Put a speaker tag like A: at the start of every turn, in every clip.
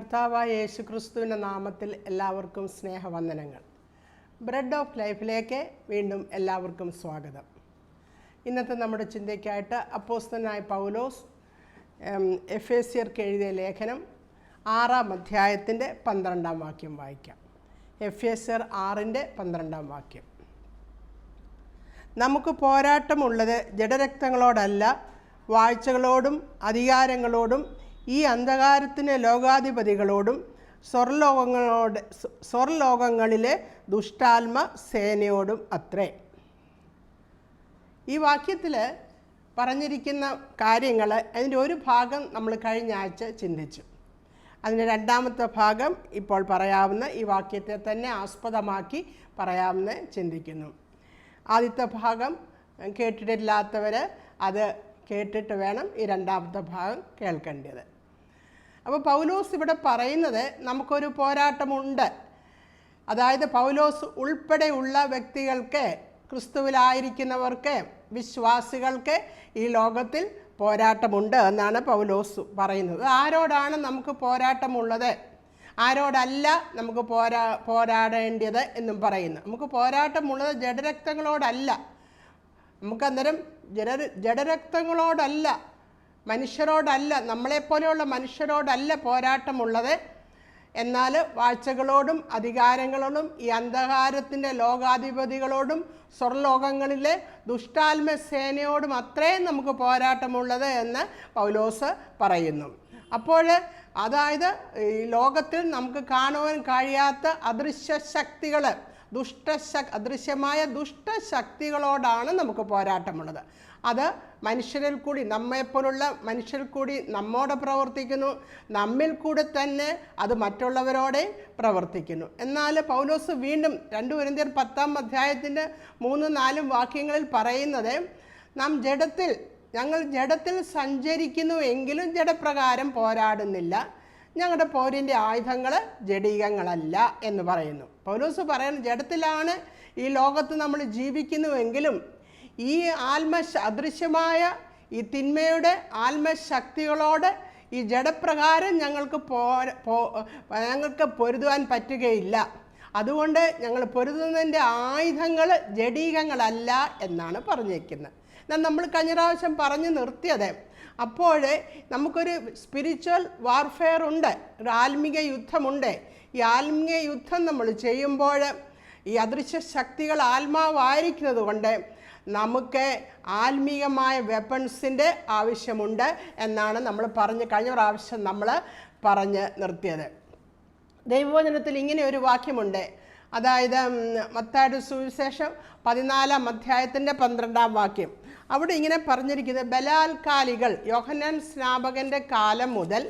A: കർത്താവായ യേശു ക്രിസ്തുവിൻ്റെ നാമത്തിൽ എല്ലാവർക്കും സ്നേഹവന്ദനങ്ങൾ. ബ്രെഡ് ഓഫ് ലൈഫിലേക്ക് വീണ്ടും എല്ലാവർക്കും സ്വാഗതം. ഇന്നത്തെ നമ്മുടെ ചിന്തയ്ക്കായിട്ട് അപ്പോസ്തലനായ പൗലോസ് എഫേസ്യർക്ക് എഴുതിയ ലേഖനം 6-ാം അധ്യായത്തിൻ്റെ 12-ാം വാക്യം വായിക്കാം. എഫേസ്യർ 6-ന്റെ 12-ാം വാക്യം. നമുക്ക് പോരാട്ടമുള്ളത് ജഡരക്തങ്ങളോടല്ല, വാഴ്ചകളോടും അധികാരങ്ങളോടും ഈ അന്ധകാരത്തിന് ലോകാധിപതികളോടും സ്വർലോകങ്ങളിലെ ദുഷ്ടാത്മ സേനയോടും അത്രേ. ഈ വാക്യത്തിൽ പറഞ്ഞിരിക്കുന്ന കാര്യങ്ങൾ അതിൻ്റെ ഒരു ഭാഗം നമ്മൾ കഴിഞ്ഞ ആഴ്ച ചിന്തിച്ചു. അതിൻ്റെ രണ്ടാമത്തെ ഭാഗം ഇപ്പോൾ പറയാവുന്ന ഈ വാക്യത്തെ തന്നെ ആസ്പദമാക്കി പറയാമെന്ന് ചിന്തിക്കുന്നു. ആദ്യത്തെ ഭാഗം കേട്ടിട്ടില്ലാത്തവർ അത് കേട്ടിട്ട് വേണം ഈ രണ്ടാമത്തെ ഭാഗം കേൾക്കേണ്ടത്. അപ്പോൾ പൗലോസ് ഇവിടെ പറയുന്നത് നമുക്കൊരു പോരാട്ടമുണ്ട്. അതായത് പൗലോസ് ഉൾപ്പെടെയുള്ള വ്യക്തികൾക്ക്, ക്രിസ്തുവിലായിരിക്കുന്നവർക്ക്, വിശ്വാസികൾക്ക് ഈ ലോകത്തിൽ പോരാട്ടമുണ്ട് എന്നാണ് പൗലോസ് പറയുന്നത്. ആരോടാണ് നമുക്ക് പോരാട്ടമുള്ളത്, ആരോടല്ല നമുക്ക് പോരാടേണ്ടത് എന്നും പറയുന്നു. നമുക്ക് പോരാട്ടമുള്ളത് ജഡരക്തങ്ങളോടല്ല, നമുക്കന്നേരം ജഡരക്തങ്ങളോടല്ല, മനുഷ്യരോടല്ല, നമ്മളെപ്പോലെയുള്ള മനുഷ്യരോടല്ല പോരാട്ടമുള്ളത്. എന്നാൽ വാഴ്ചകളോടും അധികാരങ്ങളോടും ഈ അന്ധകാരത്തിൻ്റെ ലോകാധിപതികളോടും സ്വർലോകങ്ങളിലെ ദുഷ്ടാത്മ സേനയോടും അത്രയും നമുക്ക് പോരാട്ടമുള്ളത് എന്ന് പൗലോസ് പറയുന്നു. അപ്പോൾ അതായത് ഈ ലോകത്തിൽ നമുക്ക് കാണുവാൻ കഴിയാത്ത അദൃശ്യ ശക്തികൾ, അദൃശ്യമായ ദുഷ്ടശക്തികളോടാണ് നമുക്ക് പോരാട്ടമുള്ളത്. അത് മനുഷ്യരിൽ കൂടി, നമ്മെപ്പോലുള്ള മനുഷ്യരിൽ കൂടി നമ്മോട് പ്രവർത്തിക്കുന്നു, നമ്മിൽ കൂടെ തന്നെ അത് മറ്റുള്ളവരോടെ പ്രവർത്തിക്കുന്നു. എന്നാൽ പൗലോസ് വീണ്ടും 2 കൊരിന്ത്യർ 10-ാം അധ്യായത്തിൻ്റെ 3-4 വാക്യങ്ങളിൽ പറയുന്നത്, ഞങ്ങൾ ജഡത്തിൽ സഞ്ചരിക്കുന്നു എങ്കിലും ജഡപ്രകാരം പോരാടുന്നില്ല, ഞങ്ങളുടെ പോരിൻ്റെ ആയുധങ്ങൾ ജഡീകങ്ങളല്ല എന്ന് പറയുന്നു. പൗലോസ് പറയുന്നത്, ജഡത്തിലാണ് ഈ ലോകത്ത് നമ്മൾ ജീവിക്കുന്നുവെങ്കിലും ഈ അദൃശ്യമായ ഈ തിന്മയുടെ ആത്മശക്തികളോട് ഈ ജഡപ്രകാരം ഞങ്ങൾക്ക് പൊരുതുവാൻ പറ്റുകയില്ല. അതുകൊണ്ട് ഞങ്ങൾ പൊരുതുന്നതിൻ്റെ ആയുധങ്ങൾ ജഡീകങ്ങളല്ല എന്നാണ് പറഞ്ഞിരിക്കുന്നത്. എന്നാൽ നമ്മൾ കഴിഞ്ഞ പ്രാവശ്യം പറഞ്ഞു നിർത്തിയത്, അപ്പോൾ നമുക്കൊരു സ്പിരിച്വൽ വാർഫെയർ ഉണ്ട്, ഒരു ആത്മീക യുദ്ധമുണ്ട്. ഈ ആത്മീയ യുദ്ധം നമ്മൾ ചെയ്യുമ്പോൾ ഈ അദൃശ്യ ശക്തികൾ ആത്മാവായിരിക്കുന്നത് കൊണ്ട് നമുക്ക് ആത്മീയമായ വെപ്പൺസിൻ്റെ ആവശ്യമുണ്ട് എന്നാണ് നമ്മൾ കഴിഞ്ഞ പ്രാവശ്യം നമ്മൾ പറഞ്ഞ് നിർത്തിയത്. ദൈവവചനത്തിൽ ഇങ്ങനെ ഒരു വാക്യമുണ്ട്. അതായത് മത്തായിയുടെ സുവിശേഷം 14-ാം അധ്യായത്തിൻ്റെ 12-ാം വാക്യം. അവിടെ ഇങ്ങനെ പറഞ്ഞിരിക്കുന്നത്, ബലാൽക്കാരികൾ, യോഹന്നാൻ സ്നാപകൻ്റെ കാലം മുതൽ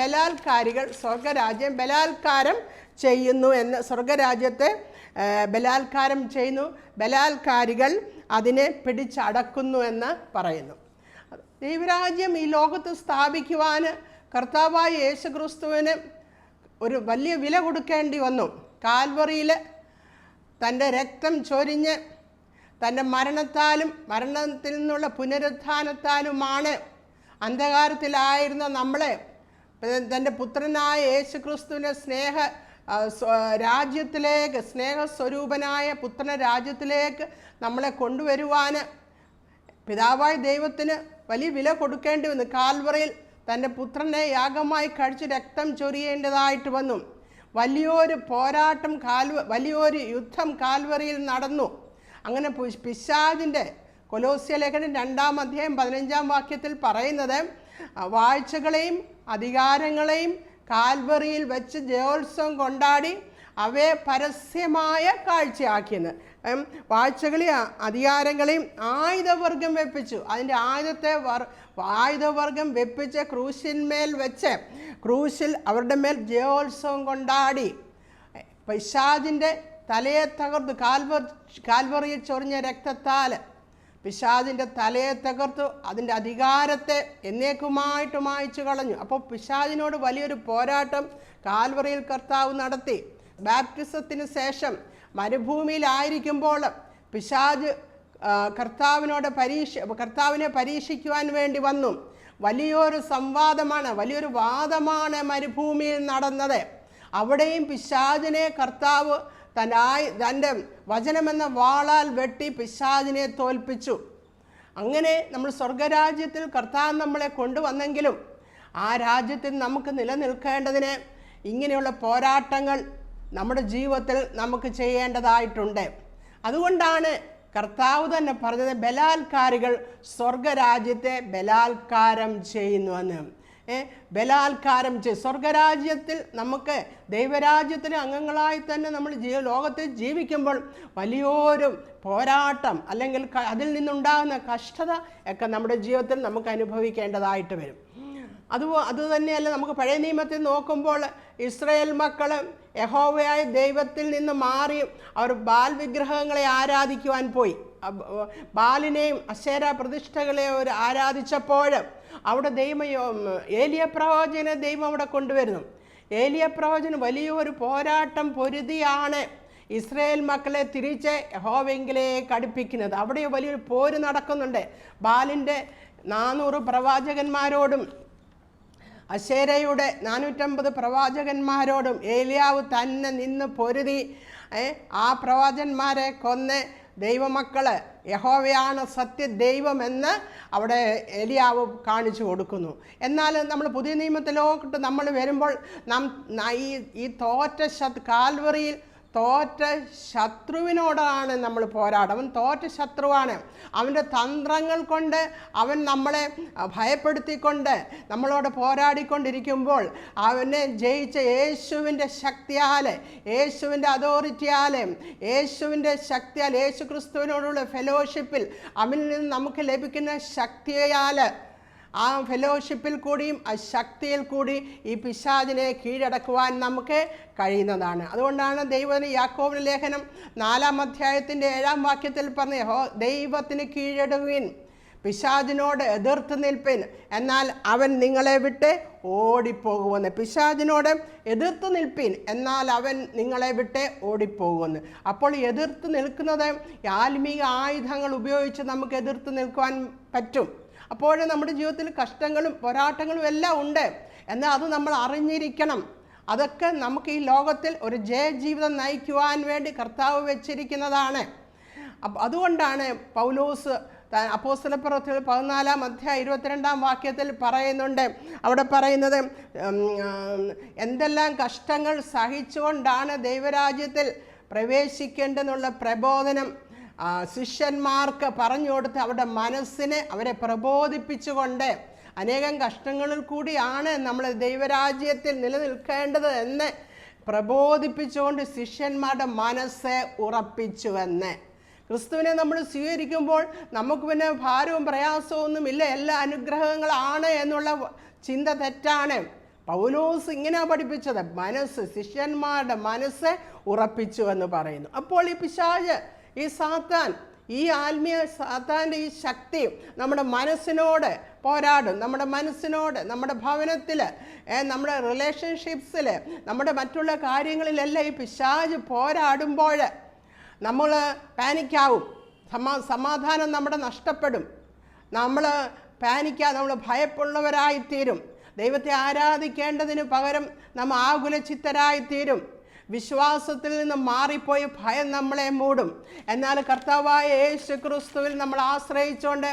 A: ബലാൽക്കാരികൾ സ്വർഗരാജ്യം ബലാൽക്കാരം ചെയ്യുന്നു എന്ന്, സ്വർഗരാജ്യത്തെ ബലാൽക്കാരം ചെയ്യുന്നു, ബലാൽക്കാരികൾ അതിനെ പിടിച്ചടക്കുന്നു എന്ന് പറയുന്നു. ദൈവരാജ്യം ഈ ലോകത്ത് സ്ഥാപിക്കുവാൻ കർത്താവായ യേശു ക്രിസ്തുവിന് ഒരു വലിയ വില കൊടുക്കേണ്ടി വന്നു. കാൽവറിയിൽ തൻ്റെ രക്തം ചൊരിഞ്ഞ് തൻ്റെ മരണത്തിൽ നിന്നുള്ള പുനരുത്ഥാനത്താലുമാണ് അന്ധകാരത്തിലായിരുന്ന നമ്മളെ തൻ്റെ പുത്രനായ യേശു ക്രിസ്തുവിൻ്റെ രാജ്യത്തിലേക്ക്, സ്നേഹസ്വരൂപനായ പുത്രന രാജ്യത്തിലേക്ക് നമ്മളെ കൊണ്ടുവരുവാൻ പിതാവായ ദൈവത്തിന് വലിയ വില കൊടുക്കേണ്ടി വന്നു. കാൽവറിയിൽ തൻ്റെ പുത്രനെ യാഗമായി കഴിച്ച് രക്തം ചൊരിയേണ്ടതായിട്ട് വന്നു. വലിയൊരു പോരാട്ടം, വലിയൊരു യുദ്ധം കാൽവറിയിൽ നടന്നു. അങ്ങനെ പിശാചിൻ്റെ, കൊലോസ്യ ലേഖനം 2-ാം അധ്യായം 15-ാം വാക്യത്തിൽ പറയുന്നത്, വാഴ്ചകളെയും അധികാരങ്ങളെയും കാൽവറിയിൽ വെച്ച് ജയോത്സവം കൊണ്ടാടി അവയെ പരസ്യമായ കാഴ്ചയാക്കിയെന്ന്. വാഴ്ചകളെയും അധികാരങ്ങളെയും ആയുധവർഗം വെപ്പിച്ചു. അതിൻ്റെ ആയുധവർഗം വെപ്പിച്ച് ക്രൂശിന്മേൽ വെച്ച് ക്രൂശിൽ അവരുടെ മേൽ ജയോത്സവം കൊണ്ടാടി പിശാചിൻ്റെ തലയെ തകർത്തു. കാൽവറിയിൽ ചൊരിഞ്ഞ രക്തത്താൽ പിശാചിൻ്റെ തലയെ തകർത്തു, അതിൻ്റെ അധികാരത്തെ എന്നേക്കുമായിട്ട് മായ്ച്ചു കളഞ്ഞു. അപ്പോൾ പിശാചിനോട് വലിയൊരു പോരാട്ടം കാൽവറിയിൽ കർത്താവ് നടത്തി. ബാപ്റ്റിസത്തിന് ശേഷം മരുഭൂമിയിലായിരിക്കുമ്പോൾ പിശാച് കർത്താവിനെ പരീക്ഷിക്കുവാൻ വേണ്ടി വന്നു. വലിയൊരു സംവാദമാണ്, വലിയൊരു വാദമാണ് മരുഭൂമിയിൽ നടന്നത്. അവിടെയും പിശാചിനെ കർത്താവ് തൻ്റെ വചനമെന്ന വാളാൽ വെട്ടി പിശാചിനെ തോൽപ്പിച്ചു. അങ്ങനെ നമ്മൾ സ്വർഗരാജ്യത്തിൽ കർത്താവ് നമ്മളെ കൊണ്ടുവന്നെങ്കിലും ആ രാജ്യത്തിൽ നമുക്ക് നിലനിൽക്കേണ്ടതിന് ഇങ്ങനെയുള്ള പോരാട്ടങ്ങൾ നമ്മുടെ ജീവിതത്തിൽ നമുക്ക് ചെയ്യേണ്ടതായിട്ടുണ്ട്. അതുകൊണ്ടാണ് കർത്താവ് തന്നെ പറഞ്ഞത്, ബലാത്കാരികൾ സ്വർഗരാജ്യത്തെ ബലാത്കാരം ചെയ്യുന്നുവെന്ന്. ബലാത്കാരം സ്വർഗരാജ്യത്തിൽ നമുക്ക് ദൈവരാജ്യത്തിലെ അംഗങ്ങളായി തന്നെ നമ്മൾ ലോകത്തിൽ ജീവിക്കുമ്പോൾ വലിയൊരു പോരാട്ടം അല്ലെങ്കിൽ അതിൽ നിന്നുണ്ടാകുന്ന കഷ്ടത ഒക്കെ നമ്മുടെ ജീവിതത്തിൽ നമുക്ക് അനുഭവിക്കേണ്ടതായിട്ട് വരും. അതുതന്നെയല്ല, നമുക്ക് പഴയ നിയമത്തിൽ നോക്കുമ്പോൾ ഇസ്രായേൽ മക്കൾ യഹോവയായ ദൈവത്തിൽ നിന്ന് മാറി അവർ ബാൽ വിഗ്രഹങ്ങളെ ആരാധിക്കുവാൻ പോയി. ബാലിനെയും അശേര പ്രതിഷ്ഠകളെയും അവർ ആരാധിച്ചപ്പോൾ അവിടെ ഏലിയ പ്രവാചകനെ ദൈവം അവിടെ കൊണ്ടുവരുന്നു. ഏലിയ പ്രവാചകൻ വലിയൊരു പോരാട്ടം പൊരുതിയാണ് ഇസ്രായേൽ മക്കളെ തിരിച്ച് യഹോവയെങ്കിലേക്ക് അടുപ്പിക്കുന്നത്. അവിടെ വലിയൊരു പോര് നടക്കുന്നുണ്ട്. ബാലിൻ്റെ 400 പ്രവാചകന്മാരോടും അശേരയുടെ 450 പ്രവാചകന്മാരോടും ഏലിയാവ് തന്നെ നിന്ന് പൊരുതി ആ പ്രവാചകന്മാരെ കൊന്ന് ദൈവമക്കൾ യഹോവയാണ് സത്യദൈവമെന്ന് അവിടെ ഏലിയാവ് കാണിച്ചു കൊടുക്കുന്നു. എന്നാൽ നമ്മൾ പുതിയ നിയമത്തിലോട്ട് നമ്മൾ വരുമ്പോൾ ഈ തോറ്റ കാൽവറിയിൽ തോറ്റ ശത്രുവിനോടാണ് നമ്മൾ പോരാടും. അവൻ തോറ്റ ശത്രുവാണ്. അവൻ്റെ തന്ത്രങ്ങൾ കൊണ്ട് അവൻ നമ്മളെ ഭയപ്പെടുത്തിക്കൊണ്ട് നമ്മളോട് പോരാടിക്കൊണ്ടിരിക്കുമ്പോൾ അവനെ ജയിച്ച യേശുവിൻ്റെ ശക്തിയാൽ, യേശുവിൻ്റെ അതോറിറ്റിയാൽ, യേശുവിൻ്റെ ശക്തിയാൽ, യേശു ക്രിസ്തുവിനോടുള്ള ഫെലോഷിപ്പിൽ അവനിൽ നിന്ന് നമുക്ക് ലഭിക്കുന്ന ശക്തിയാൽ, ആ ഫെലോഷിപ്പിൽ കൂടിയും ആ ശക്തിയിൽ കൂടി ഈ പിശാചിനെ കീഴടക്കുവാൻ നമുക്ക് കഴിയുന്നതാണ്. അതുകൊണ്ടാണ് യാക്കോബിന്റെ ലേഖനം 4-ാം അധ്യായത്തിൻ്റെ 7-ാം വാക്യത്തിൽ പറഞ്ഞ ദൈവത്തിന് കീഴടങ്ങുവിൻ, പിശാചിനോട് എതിർത്ത് നിൽപ്പിൻ, എന്നാൽ അവൻ നിങ്ങളെ വിട്ട് ഓടിപ്പോകുമെന്ന്. പിശാചിനോട് എതിർത്ത് നിൽപ്പിൻ, എന്നാൽ അവൻ നിങ്ങളെ വിട്ട് ഓടിപ്പോകുമെന്ന്. അപ്പോൾ എതിർത്ത് നിൽക്കുന്നത് ആത്മീക ആയുധങ്ങൾ ഉപയോഗിച്ച് നമുക്ക് എതിർത്ത് നിൽക്കുവാൻ പറ്റും. അപ്പോൾ നമ്മുടെ ജീവിതത്തിൽ കഷ്ടങ്ങളും പോരാട്ടങ്ങളും എല്ലാം ഉണ്ട്. എന്നാൽ അത് നമ്മൾ അറിഞ്ഞിരിക്കണം. അതൊക്കെ നമുക്ക് ഈ ലോകത്തിൽ ഒരു ജയജീവിതം നയിക്കുവാൻ വേണ്ടി കർത്താവ് വെച്ചിരിക്കുന്നതാണ്. അതുകൊണ്ടാണ് പൗലോസ് അപ്പോസ്തലപ്രവൃത്തികൾ 14-ാം അധ്യായം 22-ാം വാക്യത്തിൽ പറയുന്നുണ്ട്. അവിടെ പറയുന്നത്, എന്തെല്ലാം കഷ്ടങ്ങൾ സഹിച്ചുകൊണ്ടാണ് ദൈവരാജ്യത്തിൽ പ്രവേശിക്കേണ്ടെന്നുള്ള പ്രബോധനം ശിഷ്യന്മാർക്ക് പറഞ്ഞു കൊടുത്ത് അവരുടെ മനസ്സിനെ അവരെ പ്രബോധിപ്പിച്ചുകൊണ്ട് അനേകം കഷ്ടങ്ങളിൽ കൂടിയാണ് നമ്മൾ ദൈവരാജ്യത്തിൽ നിലനിൽക്കേണ്ടത് എന്ന് പ്രബോധിപ്പിച്ചുകൊണ്ട് ശിഷ്യന്മാരുടെ മനസ്സ് ഉറപ്പിച്ചുവെന്ന്. ക്രിസ്തുവിനെ നമ്മൾ സ്വീകരിക്കുമ്പോൾ നമുക്ക് പിന്നെ ഭാരവും പ്രയാസവും ഒന്നുമില്ല, എല്ലാ അനുഗ്രഹങ്ങളാണ് എന്നുള്ള ചിന്ത തെറ്റാണ്. പൗലോസ് ഇങ്ങനെ പഠിപ്പിച്ചത്, ശിഷ്യന്മാരുടെ മനസ്സ് ഉറപ്പിച്ചു എന്ന് പറയുന്നു. അപ്പോൾ ഈ പിശാച്, ഈ സാത്താൻ, ഈ ആത്മീയ സാത്താൻ്റെ ഈ ശക്തി നമ്മുടെ മനസ്സിനോട് പോരാടും. നമ്മുടെ മനസ്സിനോട്, നമ്മുടെ ഭവനത്തിൽ, നമ്മുടെ റിലേഷൻഷിപ്സിൽ, നമ്മുടെ മറ്റുള്ള കാര്യങ്ങളിലെല്ലാം ഈ പിശാച് പോരാടുമ്പോൾ നമ്മൾ പാനിക്കാവും, സമാധാനം നമ്മുടെ നഷ്ടപ്പെടും. നമ്മൾ നമ്മൾ ഭയപ്പുള്ളവരായിത്തീരും. ദൈവത്തെ ആരാധിക്കേണ്ടതിന് പകരം നമ്മൾ ആകുലചിത്തരായിത്തീരും. വിശ്വാസത്തിൽ നിന്ന് മാറിപ്പോയി ഭയം നമ്മളെ മൂടും. എന്നാൽ കർത്താവായ യേശു ക്രിസ്തുവിൽ നമ്മൾ ആശ്രയിച്ചുകൊണ്ട്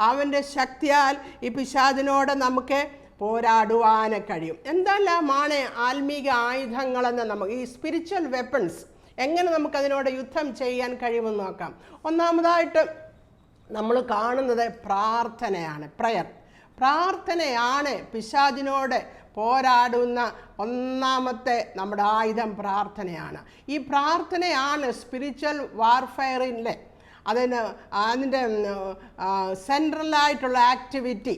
A: അവൻ്റെ ശക്തിയാൽ ഈ പിശാചിനോട് നമുക്ക് പോരാടുവാൻ കഴിയും. എന്തെല്ലാമാണ് ആത്മീക ആയുധങ്ങളെന്ന് നമുക്ക്, ഈ സ്പിരിച്വൽ വെപ്പൺസ് എങ്ങനെ നമുക്കതിനോട് യുദ്ധം ചെയ്യാൻ കഴിയുമെന്ന് നോക്കാം. ഒന്നാമതായിട്ട് നമ്മൾ കാണുന്നത് പ്രാർത്ഥനയാണ്, പ്രയർ. പ്രാർത്ഥനയാണ് പിശാചിനോട് പോരാടുന്ന ഒന്നാമത്തെ നമ്മുടെ ആയുധം. പ്രാർത്ഥനയാണ്. ഈ പ്രാർത്ഥനയാണ് സ്പിരിച്വൽ വാർഫെയറിൻ്റെ അതിൻ്റെ സെൻട്രലായിട്ടുള്ള ആക്ടിവിറ്റി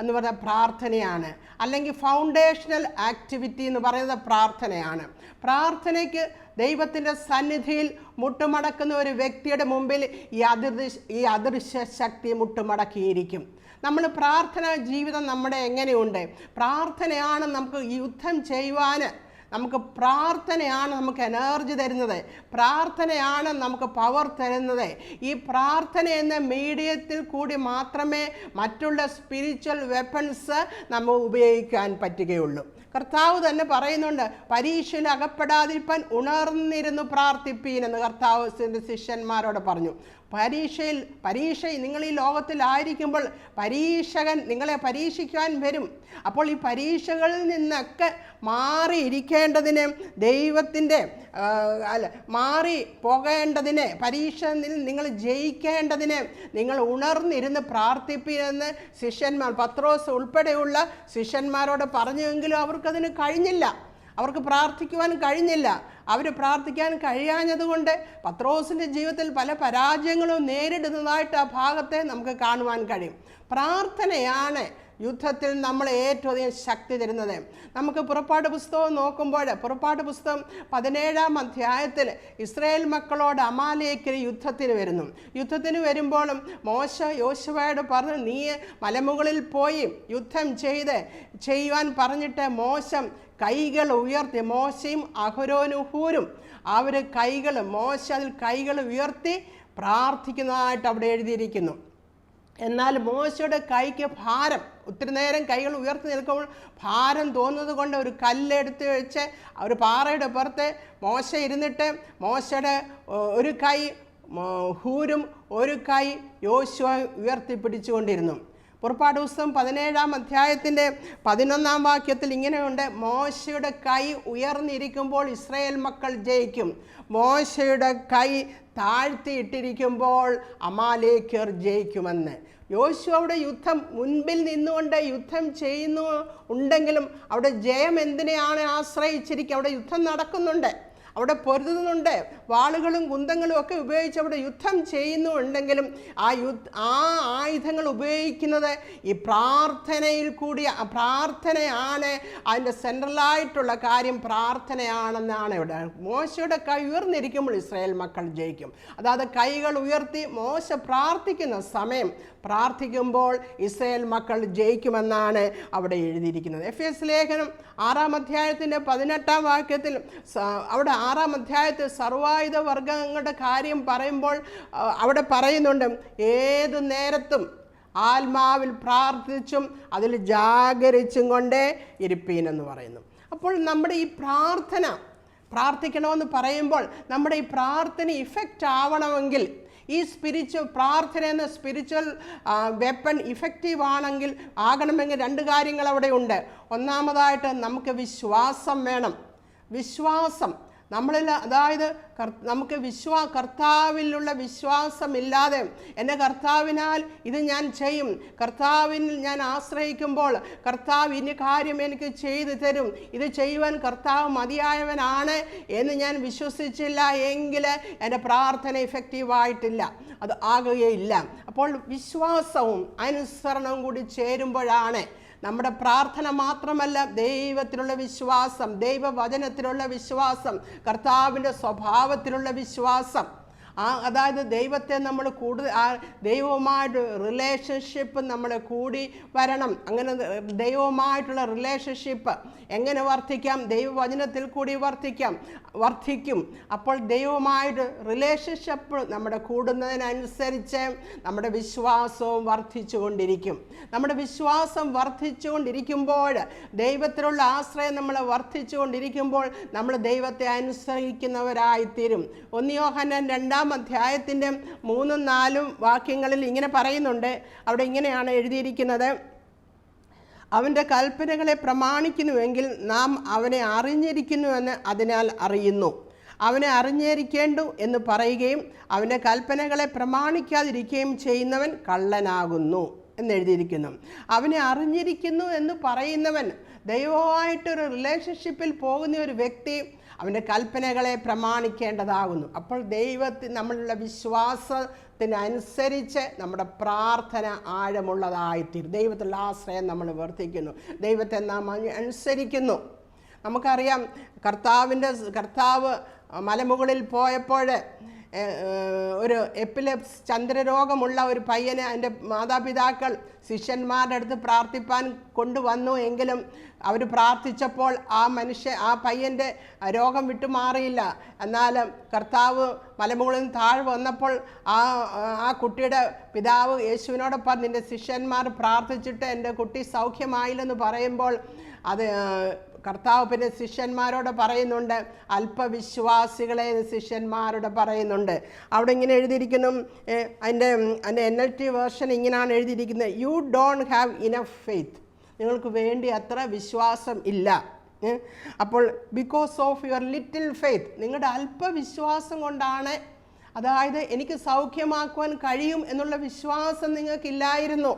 A: എന്ന് പറയുന്ന പ്രാർത്ഥനയാണ്. അല്ലെങ്കിൽ ഫൗണ്ടേഷണൽ ആക്ടിവിറ്റി എന്ന് പറയുന്നത് പ്രാർത്ഥനയാണ്. പ്രാർത്ഥനയ്ക്ക് ദൈവത്തിൻ്റെ സന്നിധിയിൽ മുട്ടുമടക്കുന്ന ഒരു വ്യക്തിയുടെ മുമ്പിൽ ഈ അദൃശ്യ ശക്തി മുട്ടുമടക്കിയിരിക്കും. നമ്മൾ പ്രാർത്ഥന ജീവിതം നമ്മുടെ എങ്ങനെയുണ്ട്? പ്രാർത്ഥനയാണ് നമുക്ക് യുദ്ധം ചെയ്യുവാൻ നമുക്ക് പ്രാർത്ഥനയാണ് നമുക്ക് എനർജി തരുന്നത്, പ്രാർത്ഥനയാണ് നമുക്ക് പവർ തരുന്നത്. ഈ പ്രാർത്ഥന എന്ന മീഡിയത്തിൽ കൂടി മാത്രമേ മറ്റുള്ള സ്പിരിച്വൽ വെപ്പൺസ് നമ്മൾ ഉപയോഗിക്കാൻ പറ്റുകയുള്ളൂ. കർത്താവ് തന്നെ പറയുന്നുണ്ട്, പരീക്ഷയിൽ അകപ്പെടാതിരിക്കാൻ ഉണർന്നിരുന്നു പ്രാർത്ഥിപ്പീൻ എന്ന് കർത്താവ് ശിഷ്യന്മാരോട് പറഞ്ഞു. പരീക്ഷ നിങ്ങൾ ഈ ലോകത്തിലായിരിക്കുമ്പോൾ പരീക്ഷകൻ നിങ്ങളെ പരീക്ഷിക്കാൻ വരും. അപ്പോൾ ഈ പരീക്ഷകളിൽ നിന്നൊക്കെ മാറിയിരിക്കേണ്ടതിന് ദൈവത്തിൻ്റെ മാറി പോകേണ്ടതിന് പരീക്ഷയിൽ നിങ്ങൾ ജയിക്കേണ്ടതിന് നിങ്ങൾ ഉണർന്നിരുന്ന് പ്രാർത്ഥിപ്പിയെന്ന് ശിഷ്യന്മാർ പത്രോസ് ഉൾപ്പെടെയുള്ള ശിഷ്യന്മാരോട് പറഞ്ഞുവെങ്കിലും അവർക്കതിന് കഴിഞ്ഞില്ല, അവർക്ക് പ്രാർത്ഥിക്കുവാൻ കഴിഞ്ഞില്ല. അവർ പ്രാർത്ഥിക്കാൻ കഴിയാഞ്ഞതുകൊണ്ട് പത്രോസിൻ്റെ ജീവിതത്തിൽ പല പരാജയങ്ങളും നേരിടുന്നതായിട്ട് ആ ഭാഗത്തെ നമുക്ക് കാണുവാൻ കഴിയും. പ്രാർത്ഥനയാണ് യുദ്ധത്തിൽ നമ്മൾ ഏറ്റവും അധികം ശക്തി തരുന്നത്. നമുക്ക് പുറപ്പാട് പുസ്തകം നോക്കുമ്പോൾ പുറപ്പാട് പുസ്തകം 17-ാം അധ്യായത്തിൽ ഇസ്രായേൽ മക്കളോട് അമാലേക്കർ യുദ്ധത്തിന് വരുമ്പോഴും മോശ യോശുവയോട് പറഞ്ഞു, നീ മലമുകളിൽ പോയി യുദ്ധം ചെയ്യുവാൻ പറഞ്ഞിട്ട് മോശ കൈകൾ ഉയർത്തി, മോശയും അഹരോനും ഹൂരും അവർ മോശ അതിൽ കൈകൾ ഉയർത്തി പ്രാർത്ഥിക്കുന്നതായിട്ട് അവിടെ എഴുതിയിരിക്കുന്നു. എന്നാൽ മോശയുടെ കൈക്ക് ഭാരം, ഒത്തിരി നേരം കൈകൾ ഉയർത്തി നിൽക്കുമ്പോൾ ഭാരം തോന്നുന്നത് കൊണ്ട് ഒരു കല്ലെടുത്ത് വെച്ച് ഒരു പാറയുടെ പുറത്ത് മോശ ഇരുന്നിട്ട് മോശയുടെ ഒരു കൈ ഹൂരും ഒരു കൈ യോശുവ ഉയർത്തിപ്പിടിച്ചുകൊണ്ടിരുന്നു. പുറപ്പാട് പുസ്തകം 17-ാം അധ്യായത്തിൻ്റെ 11-ാം വാക്യത്തിൽ ഇങ്ങനെയുണ്ട്, മോശയുടെ കൈ ഉയർന്നിരിക്കുമ്പോൾ ഇസ്രായേൽ മക്കൾ ജയിക്കും, മോശയുടെ കൈ താഴ്ത്തിയിട്ടിരിക്കുമ്പോൾ അമാലേക്യർ ജയിക്കുമെന്ന്. യോശുവയുടെ യുദ്ധം മുൻപിൽ നിന്നുകൊണ്ട് യുദ്ധം ഉണ്ടെങ്കിലും അവിടെ ജയം എന്തിനെയാണ് ആശ്രയിച്ചിരിക്കുക? അവിടെ യുദ്ധം നടക്കുന്നുണ്ട്, അവിടെ പൊരുതുന്നുണ്ട്, വാളുകളും കുന്തങ്ങളും ഒക്കെ ഉപയോഗിച്ച് അവിടെ യുദ്ധം ചെയ്യുന്നുണ്ടെങ്കിലും ആ ആയുധങ്ങൾ ഉപയോഗിക്കുന്നത് ഈ പ്രാർത്ഥനയിൽ കൂടി. പ്രാർത്ഥനയാണ് അതിൻ്റെ സെൻട്രലായിട്ടുള്ള കാര്യം, പ്രാർത്ഥനയാണെന്നാണ് ഇവിടെ. മോശയുടെ കൈ ഉയർന്നിരിക്കുമ്പോൾ ഇസ്രായേൽ മക്കൾ ജയിക്കും. അതായത് കൈകൾ ഉയർത്തി മോശ പ്രാർത്ഥിക്കുന്ന സമയം പ്രാർത്ഥിക്കുമ്പോൾ ഇസ്രായേൽ മക്കൾ ജയിക്കുമെന്നാണ് അവിടെ എഴുതിയിരിക്കുന്നത്. എഫേസ്യ ലേഖനം 6-ാം അധ്യായത്തിൻ്റെ 18-ാം വാക്യത്തിൽ അവിടെ 6-ാം അധ്യായത്തിൽ സർവായുധ വർഗങ്ങളുടെ കാര്യം പറയുമ്പോൾ അവിടെ പറയുന്നുണ്ട്, ഏതു നേരത്തും ആത്മാവിൽ പ്രാർത്ഥിച്ചും അതിൽ ജാഗരിച്ചും കൊണ്ടേ ഇരിപ്പീനെന്ന് പറയുന്നു. അപ്പോൾ നമ്മുടെ ഈ പ്രാർത്ഥിക്കണമെന്ന് പറയുമ്പോൾ നമ്മുടെ ഈ പ്രാർത്ഥന ഇഫക്റ്റ് ആവണമെങ്കിൽ, ഈ പ്രാർത്ഥന എന്ന സ്പിരിച്വൽ വെപ്പൺ ഇഫക്റ്റീവ് ആകണമെങ്കിൽ 2 കാര്യങ്ങൾ അവിടെ ഉണ്ട്. ഒന്നാമതായിട്ട് നമുക്ക് വിശ്വാസം വേണം. വിശ്വാസം നമ്മളിൽ, അതായത് നമുക്ക് കർത്താവിലുള്ള വിശ്വാസമില്ലാതെ എൻ്റെ കർത്താവിനാൽ ഇത് ഞാൻ ചെയ്യും, കർത്താവിൽ ഞാൻ ആശ്രയിക്കുമ്പോൾ കർത്താവ് ഇന്ന കാര്യം എനിക്ക് ചെയ്തു തരും, ഇത് ചെയ്യുവാൻ കർത്താവ് മതിയായവനാണ് എന്ന് ഞാൻ വിശ്വസിച്ചില്ല എങ്കിൽ എൻ്റെ പ്രാർത്ഥന ഇഫക്റ്റീവായിട്ടില്ല, അത് ആകുകയില്ല. അപ്പോൾ വിശ്വാസവും അനുസരണവും കൂടി ചേരുമ്പോഴാണ് നമ്മുടെ പ്രാർത്ഥന മാത്രമല്ല, ദൈവത്തിലുള്ള വിശ്വാസം, ദൈവവചനത്തിലുള്ള വിശ്വാസം, കർത്താവിൻ്റെ സ്വഭാവത്തിലുള്ള വിശ്വാസം, അതായത് ദൈവത്തെ നമ്മൾ കൂടുതൽ ദൈവവുമായിട്ട് റിലേഷൻഷിപ്പ് നമ്മൾ കൂടി വരണം. അങ്ങനെ ദൈവവുമായിട്ടുള്ള റിലേഷൻഷിപ്പ് എങ്ങനെ വർദ്ധിക്കാം? ദൈവവചനത്തിൽ കൂടി വർദ്ധിക്കും. അപ്പോൾ ദൈവവുമായിട്ട് റിലേഷൻഷിപ്പ് നമ്മുടെ കൂടുന്നതിനനുസരിച്ച് നമ്മുടെ വിശ്വാസവും വർദ്ധിച്ചുകൊണ്ടിരിക്കും. നമ്മുടെ വിശ്വാസം വർദ്ധിച്ചുകൊണ്ടിരിക്കുമ്പോൾ, ദൈവത്തിലുള്ള ആശ്രയം നമ്മൾ വർദ്ധിച്ചുകൊണ്ടിരിക്കുമ്പോൾ നമ്മൾ ദൈവത്തെ അനുസരിക്കുന്നവരായിത്തീരും. 1 യോഹന്നാൻ 2-ാം അധ്യായത്തിൻ്റെ 3-4 വാക്യങ്ങളിൽ ഇങ്ങനെ പറയുന്നുണ്ട്. അവിടെ ഇങ്ങനെയാണ് എഴുതിയിരിക്കുന്നത്, അവൻ്റെ കൽപ്പനകളെ പ്രമാണിക്കുന്നുവെങ്കിൽ നാം അവനെ അറിഞ്ഞിരിക്കുന്നുവെന്ന് അതിനാൽ അറിയുന്നു. അവനെ അറിഞ്ഞിരിക്കേണ്ടു എന്ന് പറയുകയും അവൻ്റെ കൽപ്പനകളെ പ്രമാണിക്കാതിരിക്കുകയും ചെയ്യുന്നവൻ കള്ളനാകുന്നു എന്നെഴുതിയിരിക്കുന്നു. അവനെ അറിഞ്ഞിരിക്കുന്നു എന്ന് പറയുന്നവൻ, ദൈവവുമായിട്ടൊരു റിലേഷൻഷിപ്പിൽ പോകുന്ന ഒരു വ്യക്തി അവൻ്റെ കൽപ്പനകളെ പ്രമാണിക്കേണ്ടതാകുന്നു. അപ്പോൾ നമ്മളുള്ള വിശ്വാസത്തിനനുസരിച്ച് നമ്മുടെ പ്രാർത്ഥന ആഴമുള്ളതായിത്തീരും. ദൈവത്തിലുള്ള ആശ്രയം നമ്മൾ വർദ്ധിക്കുന്നു, ദൈവത്തെ നാം അനുസരിക്കുന്നു. നമുക്കറിയാം, കർത്താവ് മലമുകളിൽ പോയപ്പോൾ ഒരു എപ്പിലെപ്സ് ചന്ദ്രരോഗമുള്ള ഒരു പയ്യനെ എൻ്റെ മാതാപിതാക്കൾ ശിഷ്യന്മാരുടെ അടുത്ത് പ്രാർത്ഥിപ്പാൻ കൊണ്ടുവന്നു. എങ്കിലും അവർ പ്രാർത്ഥിച്ചപ്പോൾ ആ പയ്യൻ്റെ രോഗം വിട്ടുമാറിയില്ല. എന്നാലും കർത്താവ് മലമുകളിൽ നിന്ന് താഴെ വന്നപ്പോൾ ആ കുട്ടിയുടെ പിതാവ് യേശുവിനോടൊപ്പം നിൻ്റെ ശിഷ്യന്മാർ പ്രാർത്ഥിച്ചിട്ട് എൻ്റെ കുട്ടി സൗഖ്യമായില്ലെന്ന് പറയുമ്പോൾ അത് കർത്താവ് പിന്നെ ശിഷ്യന്മാരോട് പറയുന്നുണ്ട്, അല്പവിശ്വാസികളെ ശിഷ്യന്മാരോട് പറയുന്നുണ്ട്. അവിടെ ഇങ്ങനെ എഴുതിയിരിക്കുന്നു, അതിൻ്റെ NLT വേർഷൻ ഇങ്ങനെയാണ് എഴുതിയിരിക്കുന്നത്, you don't have enough faith, നിങ്ങൾക്ക് വേണ്ടി അത്ര വിശ്വാസം ഇല്ല. അപ്പോൾ because of your little faith, നിങ്ങളുടെ അല്പവിശ്വാസം കൊണ്ടാണ്, അതായത് എനിക്ക് സൗഖ്യമാക്കുവാൻ കഴിയും എന്നുള്ള വിശ്വാസം നിങ്ങൾക്കില്ലായിരുന്നു.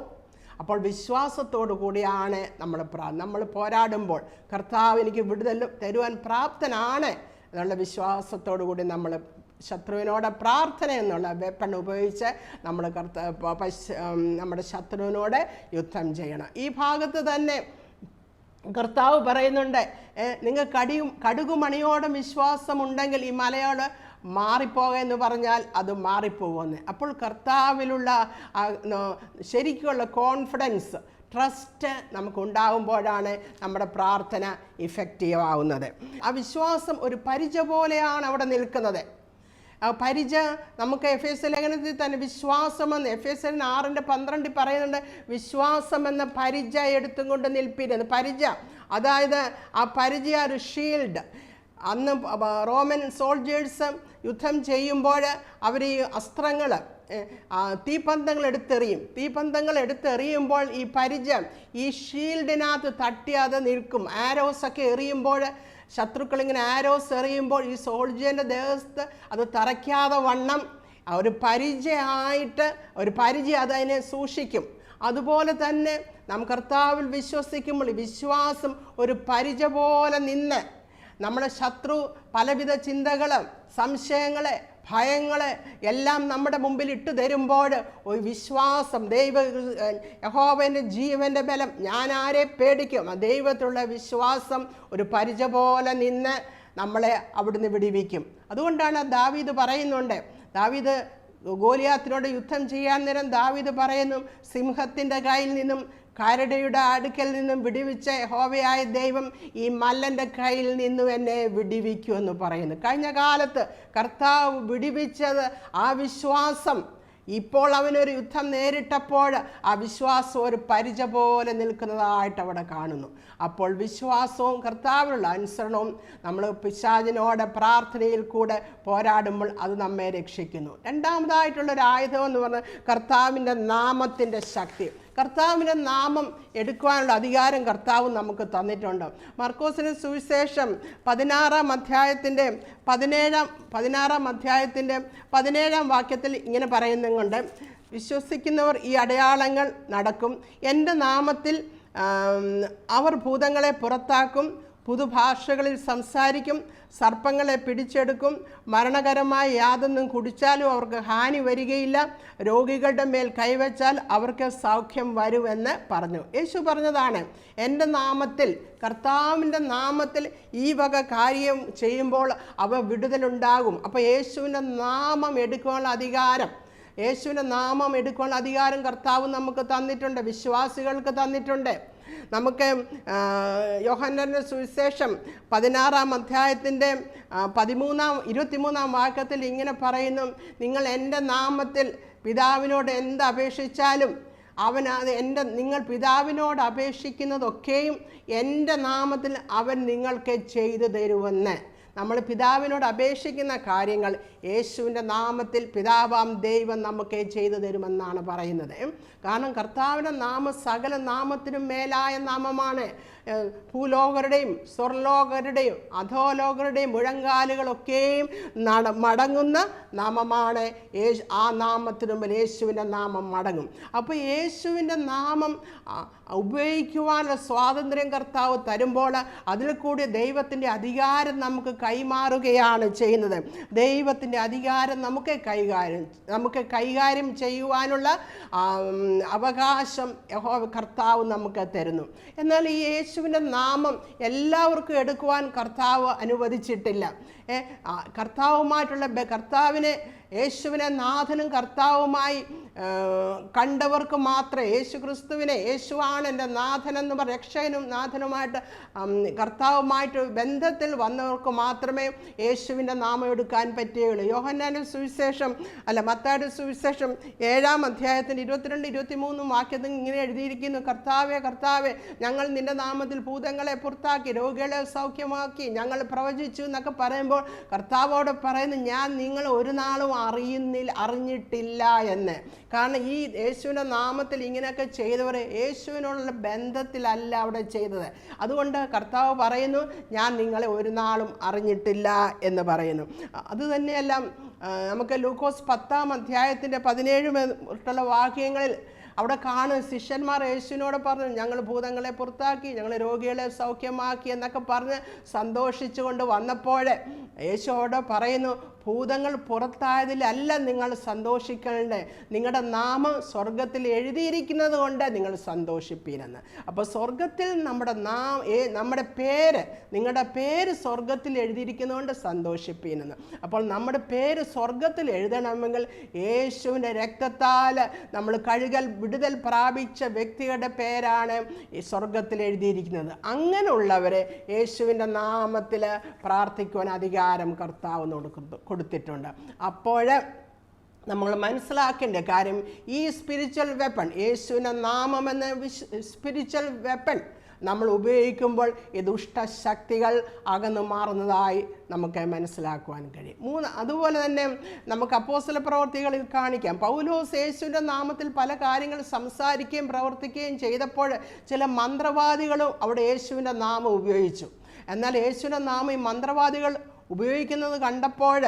A: അപ്പോൾ വിശ്വാസത്തോടു കൂടിയാണ് നമ്മൾ പോരാടുമ്പോൾ കർത്താവ് എനിക്ക് വിടുതൽ തരുവാൻ പ്രാപ്തനാണ് എന്നുള്ള വിശ്വാസത്തോടു കൂടി നമ്മൾ ശത്രുവിനോട് പ്രാർത്ഥന എന്നുള്ള വെപ്പൺ ഉപയോഗിച്ച് നമ്മൾ നമ്മുടെ ശത്രുവിനോട് യുദ്ധം ചെയ്യണം. ഈ ഭാഗത്ത് തന്നെ കർത്താവ് പറയുന്നുണ്ട്, നിങ്ങൾ കടുകുമണിയോടും വിശ്വാസമുണ്ടെങ്കിൽ ഈ മലയോട് മാറിപ്പോകുക എന്ന് പറഞ്ഞാൽ അത് മാറിപ്പോകുമെന്ന്. അപ്പോൾ കർത്താവിലുള്ള ശരിക്കുള്ള കോൺഫിഡൻസ്, ട്രസ്റ്റ് നമുക്കുണ്ടാകുമ്പോഴാണ് നമ്മുടെ പ്രാർത്ഥന ഇഫക്റ്റീവ് ആവുന്നത്. ആ വിശ്വാസം ഒരു പരിച പോലെയാണ് അവിടെ നിൽക്കുന്നത്. പരിച നമുക്ക് എഫേസ്യ ലേഖനത്തിൽ തന്നെ വിശ്വാസമെന്ന് എഫേസ്യൻ 6:12 പറയുന്നുണ്ട്, വിശ്വാസമെന്ന പരിച എടുത്തും കൊണ്ട് നിൽപ്പിരുന്നു. പരിച, അതായത് ആ പരിച ഒരു ഷീൽഡ്. അന്ന് റോമൻ സോൾജേഴ്സ് യുദ്ധം ചെയ്യുമ്പോൾ അവർ ഈ അസ്ത്രങ്ങൾ, തീപ്പന്തങ്ങൾ എടുത്തെറിയുമ്പോൾ ഈ പരിച ഈ ഷീൽഡിനകത്ത് തട്ടി അത് നിൽക്കും. ആരോസൊക്കെ എറിയുമ്പോൾ, ശത്രുക്കളിങ്ങനെ ആരോസ് എറിയുമ്പോൾ ഈ സോൾജറിൻ്റെ ദേഹത്ത് അത് തറയ്ക്കാതെ വണ്ണം ഒരു പരിച അതിനെ സൂക്ഷിക്കും. അതുപോലെ തന്നെ നാം കർത്താവിൽ വിശ്വസിക്കുമ്പോൾ വിശ്വാസം ഒരു പരിച പോലെ നിന്ന് നമ്മുടെ ശത്രു പലവിധ ചിന്തകൾ, സംശയങ്ങൾ, ഭയങ്ങൾ എല്ലാം നമ്മുടെ മുമ്പിൽ ഇട്ട് തരുമ്പോൾ ഒരു വിശ്വാസം, യഹോവൻ്റെ ജീവൻ്റെ ബലം, ഞാൻ ആരെ പേടിക്കും, ആ ദൈവത്തിലുള്ള വിശ്വാസം ഒരു പരിച പോലെ നിന്ന് നമ്മളെ അവിടുന്ന് വിടിവിക്കും. അതുകൊണ്ടാണ് ദാവീദ് പറയുന്നുണ്ട്, ദാവീദ് ഗോലിയാത്തിനോട് യുദ്ധം ചെയ്യാൻ നേരം ദാവീദ് പറയുന്നു, സിംഹത്തിൻ്റെ കയ്യിൽ നിന്നും കരടിയുടെ അടുക്കൽ നിന്നും വിടിവിച്ച യഹോവയായ ദൈവം ഈ മല്ലൻ്റെ കയ്യിൽ നിന്നും എന്നെ വിടിവിക്കുമെന്ന് പറയുന്നു. കഴിഞ്ഞ കാലത്ത് കർത്താവ് വിടിവിച്ചത് ആ വിശ്വാസം ഇപ്പോൾ അവനൊരു യുദ്ധം നേരിട്ടപ്പോൾ ആ വിശ്വാസം ഒരു പരിച പോലെ നിൽക്കുന്നതായിട്ട് അവിടെ കാണുന്നു. അപ്പോൾ വിശ്വാസവും കർത്താവിനുള്ള അനുസരണവും നമ്മൾ പിശാചിനോട് പ്രാർത്ഥനയിൽ കൂടെ പോരാടുമ്പോൾ അത് നമ്മെ രക്ഷിക്കുന്നു. രണ്ടാമതായിട്ടുള്ളൊരു ആയുധം എന്ന് പറഞ്ഞാൽ കർത്താവിൻ്റെ നാമത്തിൻ്റെ ശക്തി. കർത്താവിൻ്റെ നാമം എടുക്കുവാനുള്ള അധികാരം കർത്താവ് നമുക്ക് തന്നിട്ടുണ്ട്. മർക്കോസിന്റെ സുവിശേഷം 16-ാം അധ്യായത്തിൻ്റെ 17-ാം വാക്യത്തിൽ ഇങ്ങനെ പറയുന്നുണ്ട്, വിശ്വസിക്കുന്നവർ ഈ അടയാളങ്ങൾ നടക്കും, എൻ്റെ നാമത്തിൽ അവർ ഭൂതങ്ങളെ പുറത്താക്കും, പുതുഭാഷകളിൽ സംസാരിക്കും, സർപ്പങ്ങളെ പിടിച്ചെടുക്കും, മരണകരമായ യാതൊന്നും കുടിച്ചാലും അവർക്ക് ഹാനി വരികയില്ല, രോഗികളുടെ മേൽ കൈവച്ചാൽ അവർക്ക് സൗഖ്യം വരുമെന്ന് പറഞ്ഞു. യേശു പറഞ്ഞതാണ്, എൻ്റെ നാമത്തിൽ, കർത്താവിൻ്റെ നാമത്തിൽ ഈ വക കാര്യം ചെയ്യുമ്പോൾ അവ വിടുതലുണ്ടാകും. അപ്പോൾ യേശുവിൻ്റെ നാമം എടുക്കാനുള്ള അധികാരം കർത്താവ് നമുക്ക് തന്നിട്ടുണ്ട്, വിശ്വാസികൾക്ക് തന്നിട്ടുണ്ട്. നമുക്ക് യോഹന്നാന്റെ സുവിശേഷം 16-ാം അധ്യായത്തിൻ്റെ 23-ാം വാക്യത്തിൽ ഇങ്ങനെ പറയുന്നു, നിങ്ങൾ എൻ്റെ നാമത്തിൽ പിതാവിനോട് എന്ത് അപേക്ഷിച്ചാലും നിങ്ങൾ പിതാവിനോട് അപേക്ഷിക്കുന്നതൊക്കെയും എൻ്റെ നാമത്തിൽ അവൻ നിങ്ങൾക്ക് ചെയ്തു തരുമെന്ന്. നമ്മൾ പിതാവിനോട് അപേക്ഷിക്കുന്ന കാര്യങ്ങൾ യേശുവിൻ്റെ നാമത്തിൽ പിതാവാം ദൈവം നമുക്ക് ചെയ്തു തരുമെന്നാണ് പറയുന്നത്. കാരണം കർത്താവിൻ്റെ നാമം സകല നാമത്തിനും മേലായ നാമമാണ്. ഭൂലോകരുടെയും സ്വർലോകരുടെയും അധോലോകരുടെയും മുഴങ്കാലുകളൊക്കെയും മടങ്ങുന്ന നാമമാണ്. ആ നാമത്തിന് മുമ്പിൽ യേശുവിൻ്റെ നാമം മടങ്ങും. അപ്പോൾ യേശുവിൻ്റെ നാമം ഉപയോഗിക്കുവാനുള്ള സ്വാതന്ത്ര്യം കർത്താവ് തരുമ്പോൾ അതിൽ കൂടി ദൈവത്തിൻ്റെ അധികാരം നമുക്ക് കൈമാറുകയാണ് ചെയ്യുന്നത്. ദൈവത്തിൻ്റെ അധികാരം നമുക്ക് കൈകാര്യം ചെയ്യുവാനുള്ള അവകാശം കർത്താവ് നമുക്ക് തരുന്നു. എന്നാൽ ഈ യേശു യേശുവിൻ്റെ നാമം എല്ലാവർക്കും എടുക്കുവാൻ കർത്താവ് അനുവദിച്ചിട്ടില്ല. കർത്താവിനെ യേശുവിനെ നാഥനും കർത്താവുമായി കണ്ടവർക്ക് മാത്രമേ, യേശു ക്രിസ്തുവിനെ യേശുവാണ് എൻ്റെ നാഥനെന്ന് രക്ഷകനും നാഥനുമായിട്ട് കർത്താവുമായിട്ട് ബന്ധത്തിൽ വന്നവർക്ക് മാത്രമേ യേശുവിൻ്റെ നാമം എടുക്കാൻ പറ്റുകയുള്ളൂ. യോഹന്നാന്റെ സുവിശേഷം മത്തായിയുടെ സുവിശേഷം 7-ാം അധ്യായത്തിൻ്റെ 22-23 വാക്യത്തിൽ ഇങ്ങനെ എഴുതിയിരിക്കുന്നു: കർത്താവേ കർത്താവേ, ഞങ്ങൾ നിൻ്റെ നാമത്തിൽ ഭൂതങ്ങളെ പുറത്താക്കി രോഗികളെ സൗഖ്യമാക്കി, ഞങ്ങൾ പ്രവചിച്ചു എന്നൊക്കെ പറയുമ്പോൾ കർത്താവോട് പറയുന്നു, ഞാൻ നിങ്ങൾ ഒരു നാളും അറിഞ്ഞിട്ടില്ല എന്ന്. കാരണം ഈ യേശുവിൻ്റെ നാമത്തിൽ ഇങ്ങനെയൊക്കെ ചെയ്തവർ യേശുവിനോടുള്ള ബന്ധത്തിലല്ല അവിടെ ചെയ്തത്. അതുകൊണ്ട് കർത്താവ് പറയുന്നു, ഞാൻ നിങ്ങളെ ഒരു നാളും അറിഞ്ഞിട്ടില്ല എന്ന് പറയുന്നു. അതുതന്നെയല്ല, നമുക്ക് ലൂക്കോസ് 10-ാം അധ്യായത്തിൻ്റെ 17 വാക്യങ്ങളിൽ അവിടെ കാണും, ശിഷ്യന്മാർ യേശുവിനോട് പറഞ്ഞു, ഞങ്ങൾ ഭൂതങ്ങളെ പുറത്താക്കി, ഞങ്ങൾ രോഗികളെ സൗഖ്യമാക്കി എന്നൊക്കെ പറഞ്ഞ് സന്തോഷിച്ചുകൊണ്ട് വന്നപ്പോൾ യേശുവോട് പറയുന്നു, ഭൂതങ്ങൾ പുറത്തായതിലല്ല നിങ്ങൾ സന്തോഷിക്കണ്ടേ, നിങ്ങളുടെ നാമം സ്വർഗത്തിൽ എഴുതിയിരിക്കുന്നത് കൊണ്ട് നിങ്ങൾ സന്തോഷിപ്പീനെന്ന്. അപ്പോൾ സ്വർഗത്തിൽ നമ്മുടെ പേര്, നിങ്ങളുടെ പേര് സ്വർഗത്തിൽ എഴുതിയിരിക്കുന്നതുകൊണ്ട് സന്തോഷിപ്പീനെന്ന്. അപ്പോൾ നമ്മുടെ പേര് സ്വർഗത്തിൽ എഴുതണമെങ്കിൽ യേശുവിൻ്റെ രക്തത്താൽ നമ്മൾ വിടുതൽ പ്രാപിച്ച വ്യക്തികളുടെ പേരാണ് ഈ സ്വർഗത്തിൽ എഴുതിയിരിക്കുന്നത്. അങ്ങനെയുള്ളവരെ യേശുവിൻ്റെ നാമത്തിൽ പ്രാർത്ഥിക്കുവാൻ അധികാരം കർത്താവ് കൊടുത്തിട്ടുണ്ട്. അപ്പോൾ നമ്മൾ മനസ്സിലാക്കേണ്ട കാര്യം, ഈ സ്പിരിച്വൽ വെപ്പൺ, യേശുവിൻ്റെ നാമമെന്ന സ്പിരിച്വൽ വെപ്പൺ നമ്മൾ ഉപയോഗിക്കുമ്പോൾ ഈ ദുഷ്ടശക്തികൾ അകന്നു മാറുന്നതായി നമുക്ക് മനസ്സിലാക്കുവാൻ കഴിയും. അതുപോലെ തന്നെ നമുക്ക് അപ്പോസ്തല പ്രവർത്തികളിൽ കാണിക്കാം, പൗലോസ് യേശുവിൻ്റെ നാമത്തിൽ പല കാര്യങ്ങൾ സംസാരിക്കുകയും പ്രവർത്തിക്കുകയും ചെയ്തപ്പോൾ ചില മന്ത്രവാദികളും അവിടെ യേശുവിൻ്റെ നാമം ഉപയോഗിച്ചു. എന്നാൽ യേശുവിൻ്റെ നാമം ഈ മന്ത്രവാദികൾ ഉപയോഗിക്കുന്നത് കണ്ടപ്പോൾ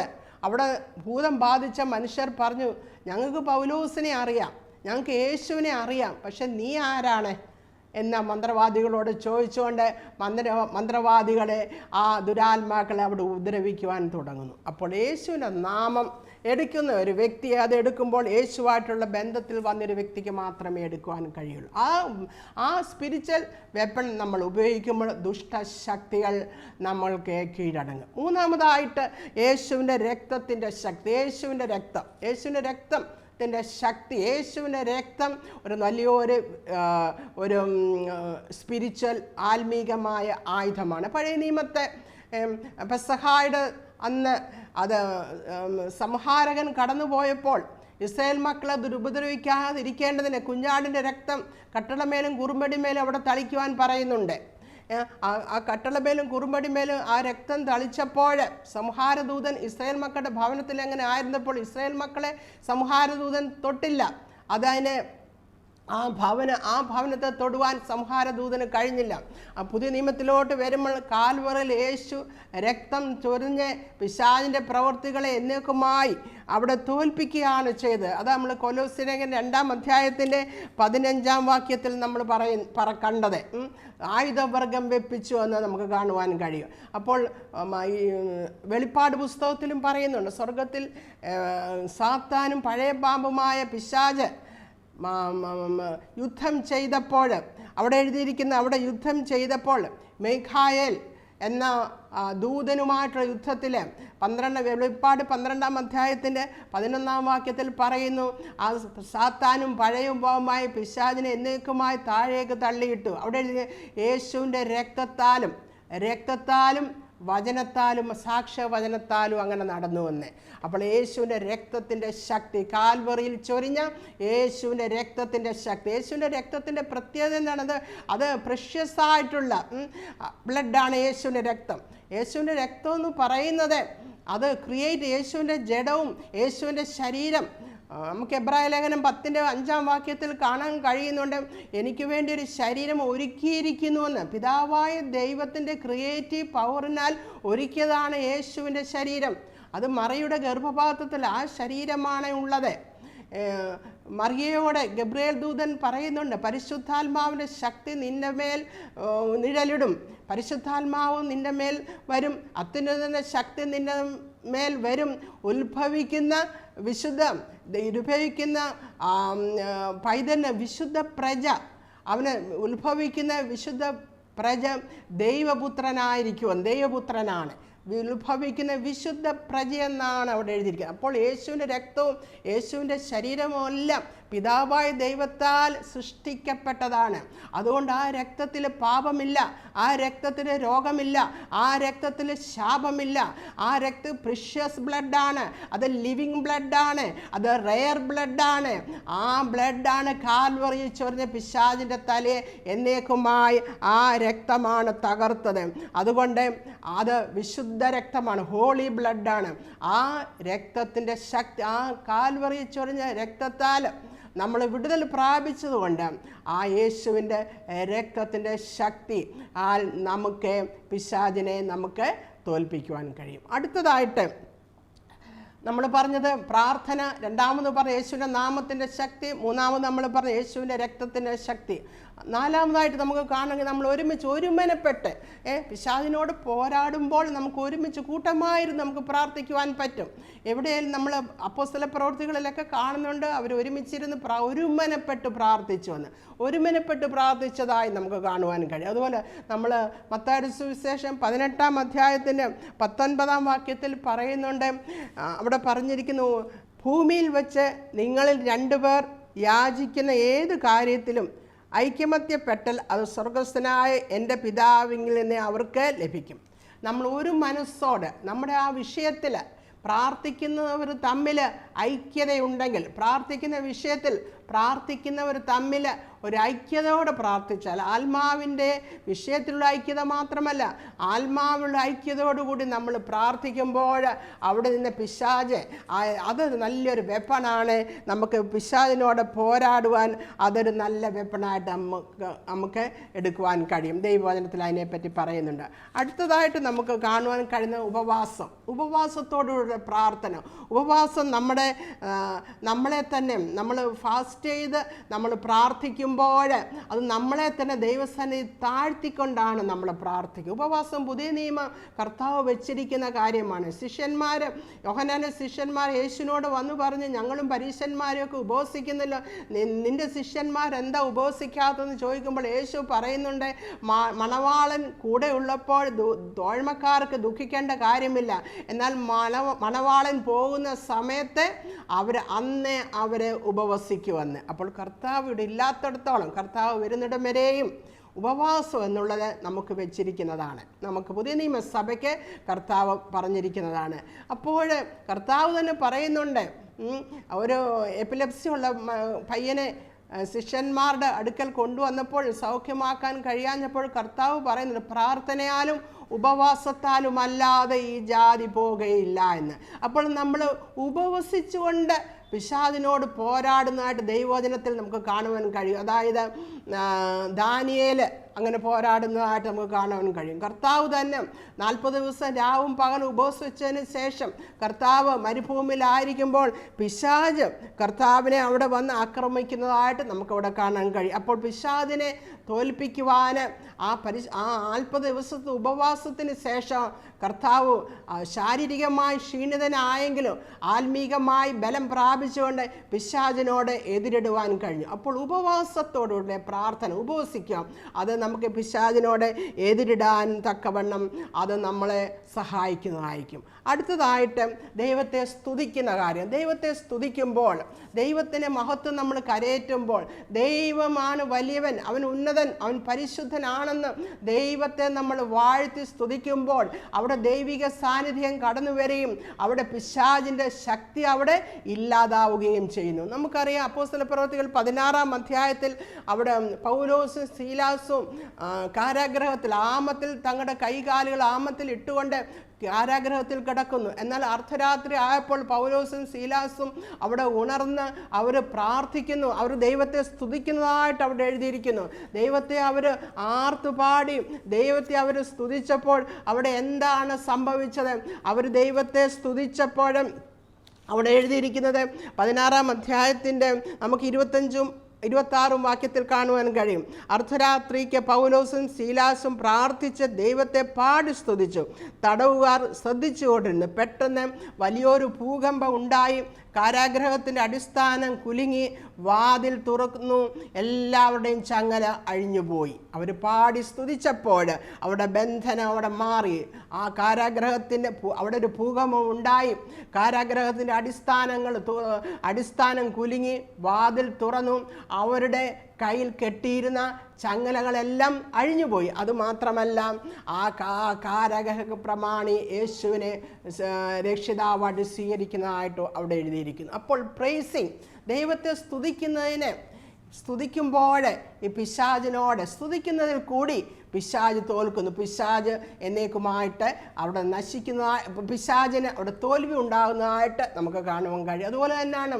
A: അവിടെ ഭൂതം ബാധിച്ച മനുഷ്യർ പറഞ്ഞു, ഞങ്ങൾക്ക് പൗലോസിനെ അറിയാം, ഞങ്ങൾക്ക് യേശുവിനെ അറിയാം, പക്ഷെ നീ ആരാണ് എന്ന മന്ത്രവാദികളോട് ചോദിച്ചുകൊണ്ട് മന്ത്രവാദികളെ ആ ദുരാത്മാക്കളെ അവിടെ ഉപദ്രവിക്കുവാൻ തുടങ്ങുന്നു. അപ്പോൾ യേശുവിൻ്റെ നാമം എടുക്കുന്ന ഒരു വ്യക്തി അത് എടുക്കുമ്പോൾ യേശുവായിട്ടുള്ള ബന്ധത്തിൽ വന്നൊരു വ്യക്തിക്ക് മാത്രമേ എടുക്കുവാൻ കഴിയുള്ളൂ. ആ സ്പിരിച്വൽ വെപ്പൺ നമ്മൾ ഉപയോഗിക്കുമ്പോൾ ദുഷ്ടശക്തികൾ നമ്മൾക്ക് കീഴടങ്ങും. മൂന്നാമതായിട്ട് യേശുവിൻ്റെ രക്തത്തിൻ്റെ ശക്തി. യേശുവിൻ്റെ രക്തത്തിൻ്റെ ശക്തി, യേശുവിൻ്റെ രക്തം ഒരു വലിയൊരു സ്പിരിച്വൽ ആത്മീകമായ ആയുധമാണ്. പഴയ നിയമത്തെ പെസഹായുടെ അന്ന് അത് സംഹാരകൻ കടന്നുപോയപ്പോൾ ഇസ്രായേൽ മക്കളെ ദുരുപദ്രവിക്കാതിരിക്കേണ്ടതിന് കുഞ്ഞാടിൻ്റെ രക്തം കട്ടളമേലും കുറുമ്പടിമേലും അവിടെ തളിക്കുവാൻ പറയുന്നുണ്ട്. ആ കട്ടളമേലും കുറുമ്പടിമേലും ആ രക്തം തളിച്ചപ്പോൾ സംഹാരദൂതൻ ഇസ്രായേൽ മക്കളുടെ ഭവനത്തിൽ എങ്ങനെ ആയിരുന്നപ്പോൾ ഇസ്രായേൽ മക്കളെ സംഹാരദൂതൻ തൊട്ടില്ല. അതതിനെ ആ ഭവനത്തെ തൊടുവാൻ സംഹാരദൂതന് കഴിഞ്ഞില്ല. ആ പുതിയ നിയമത്തിലോട്ട് വരുമ്പോൾ കാൽവറിൽ യേശു രക്തം ചൊരിഞ്ഞ് പിശാചിൻ്റെ പ്രവൃത്തികളെ എന്നേക്കുമായി അവിടെ തോൽപ്പിക്കുകയാണ് ചെയ്തത്. അത് നമ്മൾ കൊലോസ്യലേഖനം 2-ാം അധ്യായത്തിൻ്റെ 15-ാം വാക്യത്തിൽ നമ്മൾ കണ്ടത്. ആയുധവർഗം വെപ്പിച്ചു എന്ന് നമുക്ക് കാണുവാൻ കഴിയും. അപ്പോൾ ഈ വെളിപ്പാട് പുസ്തകത്തിലും പറയുന്നുണ്ട്, സ്വർഗത്തിൽ സാത്താനും പഴയ പാമ്പുമായ പിശാച് യുദ്ധം ചെയ്തപ്പോൾ അവിടെ യുദ്ധം ചെയ്തപ്പോൾ മീഖായേൽ എന്ന ദൂതനുമായിട്ടുള്ള യുദ്ധത്തിൽ വെളിപ്പാട് 12-ാം അധ്യായത്തിൻ്റെ 11-ാം വാക്യത്തിൽ പറയുന്നു, ആ സാത്താനും പഴയ പാമ്പുമായ പിശാചിനെ എന്നേക്കുമായി താഴേക്ക് തള്ളിയിട്ടു. അവിടെ യേശുവിൻ്റെ രക്തത്താലും വചനത്താലും സാക്ഷ്യവചനത്താലും അങ്ങനെ നടന്നുവെന്ന്. അപ്പോൾ യേശുവിൻ്റെ രക്തത്തിൻ്റെ ശക്തി, കാൽവറിയിൽ ചൊരിഞ്ഞ യേശുവിൻ്റെ രക്തത്തിൻ്റെ ശക്തി. യേശുവിൻ്റെ രക്തത്തിൻ്റെ പ്രത്യേകത എന്താണത്? അത് പ്രഷ്യസ് ആയിട്ടുള്ള ബ്ലഡാണ് യേശുവിൻ്റെ രക്തം. യേശുവിൻ്റെ രക്തം എന്ന് പറയുന്നത് അത് യേശുവിൻ്റെ ജഡവും യേശുവിൻ്റെ ശരീരം. നമുക്ക് എബ്രായ ലേഖനം 10-ാം വാക്യത്തിൽ കാണാൻ കഴിയുന്നുണ്ട്, എനിക്ക് വേണ്ടി ഒരു ശരീരം ഒരുക്കിയിരിക്കുന്നുവെന്ന്. പിതാവായ ദൈവത്തിൻ്റെ ക്രിയേറ്റീവ് പവറിനാൽ ഒരുക്കിയതാണ് യേശുവിൻ്റെ ശരീരം. അത് മറിയുടെ ഗർഭപാത്രത്തിൽ ആ ശരീരമാണ് ഉള്ളത്. മറിയയോടെ ഗബ്രിയേൽ ദൂതൻ പറയുന്നുണ്ട്, പരിശുദ്ധാത്മാവിൻ്റെ ശക്തി നിന്റെ മേൽ നിഴലിടും, പരിശുദ്ധാത്മാവ് നിന്റെ മേൽ വരും, അത്യുന്നതൻ്റെ ശക്തി നിന്റെ മേൽ വരും, ഉത്ഭവിക്കുന്ന പൈതന് വിശുദ്ധ പ്രജ, അവന് ഉത്ഭവിക്കുന്ന വിശുദ്ധ പ്രജ ദൈവപുത്രനാണ്, ഉത്ഭവിക്കുന്ന വിശുദ്ധ പ്രജയെന്നാണ് അവിടെ എഴുതിയിരിക്കുന്നത്. അപ്പോൾ യേശുവിൻ്റെ രക്തവും യേശുവിൻ്റെ ശരീരമെല്ലാം പിതാവായ ദൈവത്താൽ സൃഷ്ടിക്കപ്പെട്ടതാണ്. അതുകൊണ്ട് ആ രക്തത്തിൽ പാപമില്ല, ആ രക്തത്തിൽ രോഗമില്ല, ആ രക്തത്തിൽ ശാപമില്ല. ആ രക്തം പ്രിഷ്യസ് ബ്ലഡാണ്, അത് ലിവിങ് ബ്ലഡാണ്, അത് റെയർ ബ്ലഡാണ്. ആ ബ്ലഡാണ് കാൽവറിയിൽ ചൊരിഞ്ഞ പിശാചിൻ്റെ തലയെ എന്നേക്കുമായി ആ രക്തമാണ് തകർത്തത്. അതുകൊണ്ട് അത് വിശുദ്ധ രക്തമാണ്, ഹോളി ബ്ലഡാണ്. ആ രക്തത്തിൻ്റെ ശക്തി, ആ കാൽവറിയിൽ ചൊരിഞ്ഞ രക്തത്താൽ നമ്മൾ വിടുതൽ പ്രാപിച്ചതുകൊണ്ട് ആ യേശുവിൻ്റെ രക്തത്തിൻ്റെ ശക്തി നമുക്ക് പിശാചിനെ നമുക്ക് തോൽപ്പിക്കുവാൻ കഴിയും. അടുത്തതായിട്ട് നമ്മൾ പറഞ്ഞത് പ്രാർത്ഥന, രണ്ടാമത് പറഞ്ഞ യേശുവിൻ്റെ നാമത്തിൻ്റെ ശക്തി, മൂന്നാമത് നമ്മൾ പറഞ്ഞ യേശുവിൻ്റെ രക്തത്തിൻ്റെ ശക്തി. നാലാമതായിട്ട് നമുക്ക് കാണണമെങ്കിൽ നമ്മൾ ഒരുമനപ്പെട്ട് പിശാചിനോട് പോരാടുമ്പോൾ നമുക്ക് ഒരുമിച്ച് കൂട്ടമായിരുന്നു നമുക്ക് പ്രാർത്ഥിക്കുവാൻ പറ്റും. എവിടെയായാലും നമ്മൾ അപ്പോസ്തല പ്രവൃത്തികളിലൊക്കെ കാണുന്നുണ്ട്, അവർ ഒരുമിച്ചിരുന്ന് ഒരുമനപ്പെട്ട് പ്രാർത്ഥിച്ചു വന്ന്, ഒരുമനപ്പെട്ട് പ്രാർത്ഥിച്ചതായി നമുക്ക് കാണുവാൻ കഴിയും. അതുപോലെ നമ്മൾ മത്തായിയുടെ സുവിശേഷം 18-ാം അധ്യായത്തിൻ്റെ 19-ാം വാക്യത്തിൽ പറയുന്നുണ്ട്, അവിടെ പറഞ്ഞിരിക്കുന്നു, ഭൂമിയിൽ വെച്ച് നിങ്ങളിൽ 2 പേർ യാചിക്കുന്ന ഏത് കാര്യത്തിലും ഐക്യമത്യപ്പെട്ടാൽ അത് സ്വർഗസ്ഥനായ എൻ്റെ പിതാവിങ്കിൽ നിന്ന് അവർക്ക് ലഭിക്കും. നമ്മൾ ഒരു മനസ്സോടെ നമ്മുടെ ആ വിഷയത്തിൽ പ്രാർത്ഥിക്കുന്നവർ തമ്മിൽ ഐക്യതയുണ്ടെങ്കിൽ, പ്രാർത്ഥിക്കുന്ന വിഷയത്തിൽ പ്രാർത്ഥിക്കുന്നവർ തമ്മിൽ ഒരു ഐക്യതയോടെ പ്രാർത്ഥിച്ചാൽ, ആത്മാവിൻ്റെ വിഷയത്തിലുള്ള ഐക്യത മാത്രമല്ല, ആത്മാവിലുള്ള ഐക്യതയോടുകൂടി നമ്മൾ പ്രാർത്ഥിക്കുമ്പോൾ അവിടെ നിന്ന് പിശാച്, അത് നല്ലൊരു വെപ്പണാണ്. നമുക്ക് പിശാചിനോട് പോരാടുവാൻ അതൊരു നല്ല വെപ്പണായിട്ട് നമുക്ക് എടുക്കുവാൻ കഴിയും. ദൈവവചനത്തിൽ അതിനെപ്പറ്റി പറയുന്നുണ്ട്. അടുത്തതായിട്ട് നമുക്ക് കാണുവാൻ കഴിയുന്ന ഉപവാസത്തോടുള്ള പ്രാർത്ഥന. ഉപവാസം നമ്മളെ തന്നെ നമ്മൾ ഫാസ്റ്റ് ചെയ്ത് നമ്മൾ പ്രാർത്ഥിക്കുമ്പോൾ അത് നമ്മളെ തന്നെ ദൈവസന്നിധി താഴ്ത്തിക്കൊണ്ടാണ് നമ്മൾ പ്രാർത്ഥിക്കുക. ഉപവാസം പുതിയ നിയമം കർത്താവ് വെച്ചിരിക്കുന്ന കാര്യമാണ്. യോഹന്നാന്റെ ശിഷ്യന്മാർ യേശുവിനോട് വന്നു പറഞ്ഞ്, ഞങ്ങളും പരീശന്മാരെയൊക്കെ ഉപവസിക്കുന്നില്ല, നിന്റെ ശിഷ്യന്മാരെന്താ ഉപവസിക്കാത്തതെന്ന് ചോദിക്കുമ്പോൾ യേശു പറയുന്നുണ്ട്, മണവാളൻ കൂടെ ഉള്ളപ്പോൾ തോഴ്മക്കാർക്ക് ദുഃഖിക്കേണ്ട കാര്യമില്ല, എന്നാൽ മണവാളൻ പോകുന്ന സമയത്ത് അന്നേ അവരെ ഉപവസിക്കുമെന്ന്. അപ്പോൾ കർത്താവ് ഇവിടെ ഇല്ലാത്തടത്തോളം, കർത്താവ് വരുന്നിടം വരെയും ഉപവാസം എന്നുള്ളത് നമുക്ക് വെച്ചിരിക്കുന്നതാണ്. നമുക്ക് പുതിയ നിയമസഭയ്ക്ക് കർത്താവ് പറഞ്ഞിരിക്കുന്നതാണ്. അപ്പോൾ കർത്താവ് തന്നെ പറയുന്നുണ്ട്, ഒരു എപ്പിലെപ്സി ഉള്ള പയ്യനെ ശിഷ്യന്മാരുടെ അടുക്കൽ കൊണ്ടുവന്നപ്പോൾ സൗഖ്യമാക്കാൻ കഴിയാഞ്ഞപ്പോൾ കർത്താവ് പറയുന്നുണ്ട്, പ്രാർത്ഥനയാലും ഉപവാസത്താലുമല്ലാതെ ഈ ജാതി പോകുകയില്ല എന്ന്. അപ്പോൾ നമ്മൾ ഉപവസിച്ചുകൊണ്ട് പിശാചിനോട് പോരാടുന്നതായിട്ട് ദൈവവചനത്തിൽ നമുക്ക് കാണുവാൻ കഴിയും. അതായത് ദാനിയേൽ അങ്ങനെ പോരാടുന്നതായിട്ട് നമുക്ക് കാണുവാൻ കഴിയും. കർത്താവ് തന്നെ 40 ദിവസം രാവും പകലും ഉപവസിച്ചതിന് ശേഷം കർത്താവ് മരുഭൂമിയിലായിരിക്കുമ്പോൾ പിശാച് കർത്താവിനെ അവിടെ വന്ന് ആക്രമിക്കുന്നതായിട്ട് നമുക്കവിടെ കാണാൻ കഴിയും. അപ്പോൾ പിശാചിനെ തോൽപ്പിക്കുവാൻ ആ 40 ദിവസത്തെ ഉപവാസത്തിന് ശേഷം കർത്താവ് ശാരീരികമായി ക്ഷീണിതനായെങ്കിലും ആത്മീകമായി ബലം പ്രാപിച്ചുകൊണ്ട് പിശാചിനോട് എതിരിടുവാൻ കഴിഞ്ഞു. അപ്പോൾ ഉപവാസത്തോടുകൂടെ പ്രാർത്ഥന, ഉപവസിക്കാം, അത് നമുക്ക് പിശാചിനോട് എതിരിടാൻ തക്കവണ്ണം അത് നമ്മളെ സഹായിക്കുന്നതായിരിക്കും. അടുത്തതായിട്ട് ദൈവത്തെ സ്തുതിക്കുന്ന കാര്യം. ദൈവത്തെ സ്തുതിക്കുമ്പോൾ, ദൈവത്തിൻ്റെ മഹത്വം നമ്മൾ കരയേറ്റുമ്പോൾ, ദൈവമാണ് വലിയവൻ, അവൻ ഉന്നതൻ, അവൻ പരിശുദ്ധനാണെന്ന് ദൈവത്തെ നമ്മൾ വാഴ്ത്തി സ്തുതിക്കുമ്പോൾ അവിടെ ദൈവിക സാന്നിധ്യം കടന്നു വരികയും അവിടെ പിശാചിൻ്റെ ശക്തി അവിടെ ഇല്ലാതാവുകയും ചെയ്യുന്നു. നമുക്കറിയാം, അപ്പോസ്തല പ്രവൃത്തികൾ 16-ാം അധ്യായത്തിൽ അവിടെ പൗലോസും സീലാസും കാരാഗ്രഹത്തിൽ ആമത്തിൽ തങ്ങളുടെ കൈകാലുകൾ ആമത്തിൽ ഇട്ടുകൊണ്ട് കാരാഗ്രഹത്തിൽ കിടക്കുന്നു. എന്നാൽ അർദ്ധരാത്രി ആയപ്പോൾ പൗലോസും സീലാസും അവിടെ ഉണർന്ന് അവർ പ്രാർത്ഥിക്കുന്നു, അവർ ദൈവത്തെ സ്തുതിക്കുന്നതായിട്ട് അവിടെ എഴുതിയിരിക്കുന്നു. ദൈവത്തെ അവർ ആർത്തുപാടി ദൈവത്തെ അവർ സ്തുതിച്ചപ്പോൾ അവിടെ എന്താണ് സംഭവിച്ചത്? അവർ ദൈവത്തെ സ്തുതിച്ചപ്പോഴും അവിടെ എഴുതിയിരിക്കുന്നത് 16-ാം അധ്യായത്തിൻ്റെ നമുക്ക് 25 26 വാക്യത്തിൽ കാണുവാൻ കഴിയും. അർദ്ധരാത്രിക്ക് പൗലോസും ശീലാസും പ്രാർത്ഥിച്ച് ദൈവത്തെ പാടി സ്തുതിച്ചു. തടവുകാർ ശ്രദ്ധിച്ചുകൊണ്ടിരുന്നു. പെട്ടെന്ന് വലിയൊരു ഭൂകമ്പം ഉണ്ടായി. കാരാഗ്രഹത്തിൻ്റെ അടിസ്ഥാനം കുലുങ്ങി, വാതിൽ തുറക്കുന്നു, എല്ലാവരുടെയും ചങ്ങല അഴിഞ്ഞുപോയി. അവർ പാടി സ്തുതിച്ചപ്പോൾ അവരുടെ ബന്ധനം അവിടെ മാറി. ആ കാരാഗ്രഹത്തിൻ്റെ അവിടെ ഒരു ഭൂകമ്പം ഉണ്ടായി. കാരാഗ്രഹത്തിൻ്റെ അടിസ്ഥാനം കുലുങ്ങി, വാതിൽ തുറന്നു. അവരുടെ കയ്യിൽ കെട്ടിയിരുന്ന ചങ്ങലകളെല്ലാം അഴിഞ്ഞുപോയി. അതുമാത്രമല്ല, ആ കാരാഗ്രഹ പ്രമാണി യേശുവിനെ രക്ഷിതാവായിട്ട് സ്വീകരിക്കുന്നതായിട്ട് അവിടെ എഴുതിയിരിക്കുന്നു. അപ്പോൾ പ്രൈസിങ്, ദൈവത്തെ സ്തുതിക്കുമ്പോൾ ഈ പിശാചിനോട് സ്തുതിക്കുന്നതിൽ കൂടി പിശാച് തോൽക്കുന്നു. പിശാച് എന്നേക്കുമായിട്ട് അവിടെ പിശാചിന് അവിടെ തോൽവി ഉണ്ടാകുന്നതായിട്ട് നമുക്ക് കാണുവാൻ കഴിയും. അതുപോലെ തന്നെയാണ്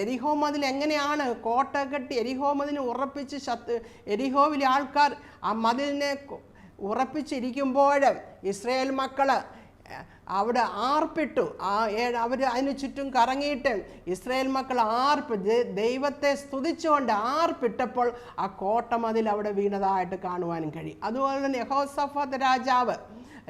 A: എരിഹോ മതിൽ എങ്ങനെയാണ് കോട്ട കെട്ടി എരിഹോ മതിലിനെ ഉറപ്പിച്ച് എരിഹോവിലെ ആൾക്കാർ ആ മതിലിനെ ഉറപ്പിച്ചിരിക്കുമ്പോൾ ഇസ്രായേൽ മക്കൾ അവിടെ ആർപ്പിട്ടു. അവർ അതിന് ചുറ്റും കറങ്ങിയിട്ട് ഇസ്രായേൽ മക്കൾ ദൈവത്തെ സ്തുതിച്ചുകൊണ്ട് ആർപ്പിട്ടപ്പോൾ ആ കോട്ടമതിൽ അവിടെ വീണതായിട്ട് കാണുവാനും കഴിയും. അതുപോലെ തന്നെ യഹോശഫാത്ത്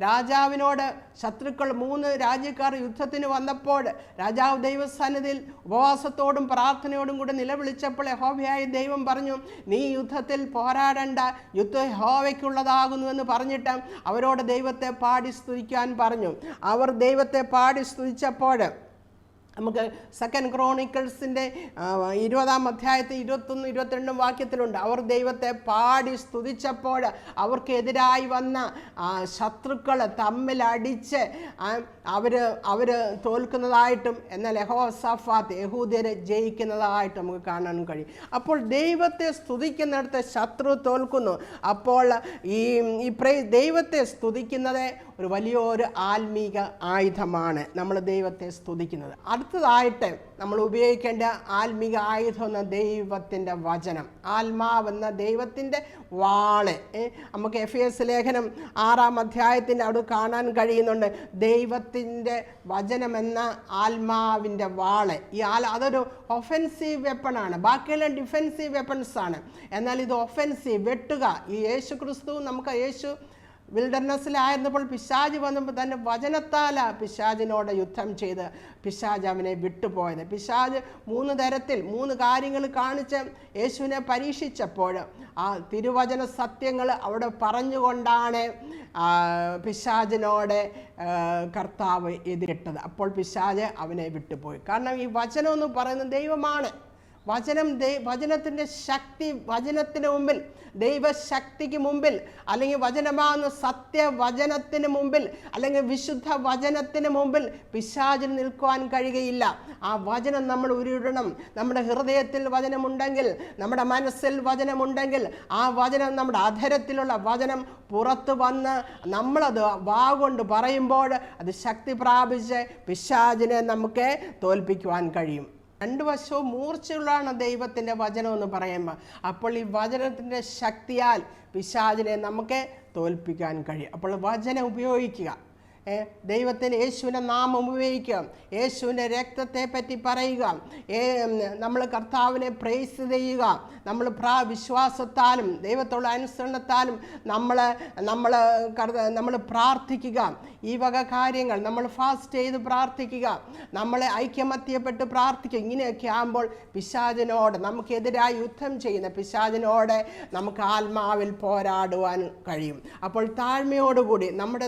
A: രാജാവിനോട് ശത്രുക്കൾ 3 രാജ്യക്കാർ യുദ്ധത്തിന് വന്നപ്പോൾ രാജാവ് ദൈവസന്നിധിയിൽ ഉപവാസത്തോടും പ്രാർത്ഥനയോടും കൂടെ നിലവിളിച്ചപ്പോൾ യഹോവയായ ദൈവം പറഞ്ഞു, നീ യുദ്ധത്തിൽ പോരാടണ്ട, യുദ്ധം യഹോവയ്ക്കുള്ളതാകുന്നുവെന്ന് പറഞ്ഞിട്ട് അവരോട് ദൈവത്തെ പാടി സ്തുതിക്കാൻ പറഞ്ഞു. അവർ ദൈവത്തെ പാടി സ്തുതിച്ചപ്പോൾ നമുക്ക് 2 ക്രോണിക്കിൾസിൻ്റെ 20-ാം അധ്യായത്തിൽ 21-22 വാക്യത്തിലുണ്ട്. അവർ ദൈവത്തെ പാടി സ്തുതിച്ചപ്പോൾ അവർക്കെതിരായി വന്ന ശത്രുക്കൾ തമ്മിലടിച്ച് അവർ തോൽക്കുന്നതായിട്ടും എന്നാൽ യഹോശഫാത്ത് യഹൂദ്യരെ ജയിക്കുന്നതായിട്ടും നമുക്ക് കാണാൻ കഴിയും. അപ്പോൾ ദൈവത്തെ സ്തുതിക്കുന്നിടത്ത് ശത്രു തോൽക്കുന്നു. അപ്പോൾ ദൈവത്തെ സ്തുതിക്കുന്നത് ഒരു വലിയൊരു ആത്മീക ആയുധമാണ്. നമ്മൾ ദൈവത്തെ സ്തുതിക്കുന്നത്. അടുത്തതായിട്ട് നമ്മൾ ഉപയോഗിക്കേണ്ട ആത്മീക ആയുധം എന്ന ദൈവത്തിൻ്റെ വചനം, ആത്മാവെന്ന ദൈവത്തിൻ്റെ വാള്. നമുക്ക് എഫേസ്യ ലേഖനം 6-ാം അധ്യായത്തിൻ്റെ അവിടെ കാണാൻ കഴിയുന്നുണ്ട്. ദൈവത്തിൻ്റെ വചനമെന്ന ആത്മാവിൻ്റെ വാള്. അതൊരു ഒഫെൻസീവ് വെപ്പണാണ്. ബാക്കിയെല്ലാം ഡിഫെൻസീവ് വെപ്പൺസാണ്. എന്നാൽ ഇത് ഒഫെൻസീവ്, വെട്ടുക. ഈ യേശു ക്രിസ്തു യേശു വിൽഡർനെസ്സിലായിരുന്നപ്പോൾ പിശാച് വന്നപ്പോൾ തന്നെ വചനത്താല പിശാചിനോട് യുദ്ധം ചെയ്ത് പിശാച് അവനെ വിട്ടുപോയത്. പിശാച് 3 തരത്തിൽ 3 കാര്യങ്ങൾ കാണിച്ച് യേശുവിനെ പരീക്ഷിച്ചപ്പോൾ ആ തിരുവചന സത്യങ്ങൾ അവിടെ പറഞ്ഞുകൊണ്ടാണ് പിശാചിനോട് കർത്താവ് എതിരിട്ടത്. അപ്പോൾ പിശാച് അവനെ വിട്ടുപോയി. കാരണം ഈ വചനം എന്ന് പറയുന്നത് ദൈവമാണ്. വചനത്തിൻ്റെ ശക്തി, വചനത്തിന് മുമ്പിൽ, ദൈവശക്തിക്ക് മുമ്പിൽ, അല്ലെങ്കിൽ വചനമാകുന്ന സത്യവചനത്തിന് മുമ്പിൽ, അല്ലെങ്കിൽ വിശുദ്ധ വചനത്തിന് മുമ്പിൽ പിശാചിന് നിൽക്കുവാൻ കഴിയുകയില്ല. ആ വചനം നമ്മൾ ഉരുവിടണം. നമ്മുടെ ഹൃദയത്തിൽ വചനമുണ്ടെങ്കിൽ, നമ്മുടെ മനസ്സിൽ വചനമുണ്ടെങ്കിൽ, ആ വചനം നമ്മുടെ അധരത്തിലുള്ള വചനം പുറത്തു വന്ന് നമ്മളത് വാഗൊണ്ട് പറയുമ്പോൾ അത് ശക്തി പ്രാപിച്ച് പിശാചിനെ നമുക്ക് തോൽപ്പിക്കുവാൻ കഴിയും. 2 വശവും മൂർച്ചയുള്ളതാണ് ദൈവത്തിൻ്റെ വചനം എന്ന് പറയുമ്പോൾ. അപ്പോൾ ഈ വചനത്തിൻ്റെ ശക്തിയാൽ പിശാചിനെ നമുക്ക് തോൽപ്പിക്കാൻ കഴിയും. അപ്പോൾ വചനം ഉപയോഗിക്കുക. ദൈവത്തിന് യേശുവിൻ്റെ നാമം ഉപയോഗിക്കുക, യേശുവിൻ്റെ രക്തത്തെ പറ്റി പറയുക, നമ്മൾ കർത്താവിനെ പ്രൈസ് ചെയ്യുക, നമ്മൾ വിശ്വാസത്താലും ദൈവത്തോട് അനുസരണത്താലും നമ്മൾ പ്രാർത്ഥിക്കുക. ഈ വക കാര്യങ്ങൾ നമ്മൾ ഫാസ്റ്റ് ചെയ്ത് പ്രാർത്ഥിക്കുക, നമ്മളെ ഐക്യമത്യപ്പെട്ട് പ്രാർത്ഥിക്കുക. ഇങ്ങനെയൊക്കെ ആകുമ്പോൾ പിശാചിനോട് നമുക്കെതിരായി യുദ്ധം ചെയ്യുന്ന പിശാചിനോട് നമുക്ക് ആത്മാവിൽ പോരാടുവാൻ കഴിയും. അപ്പോൾ താഴ്മയോടുകൂടി നമ്മൾ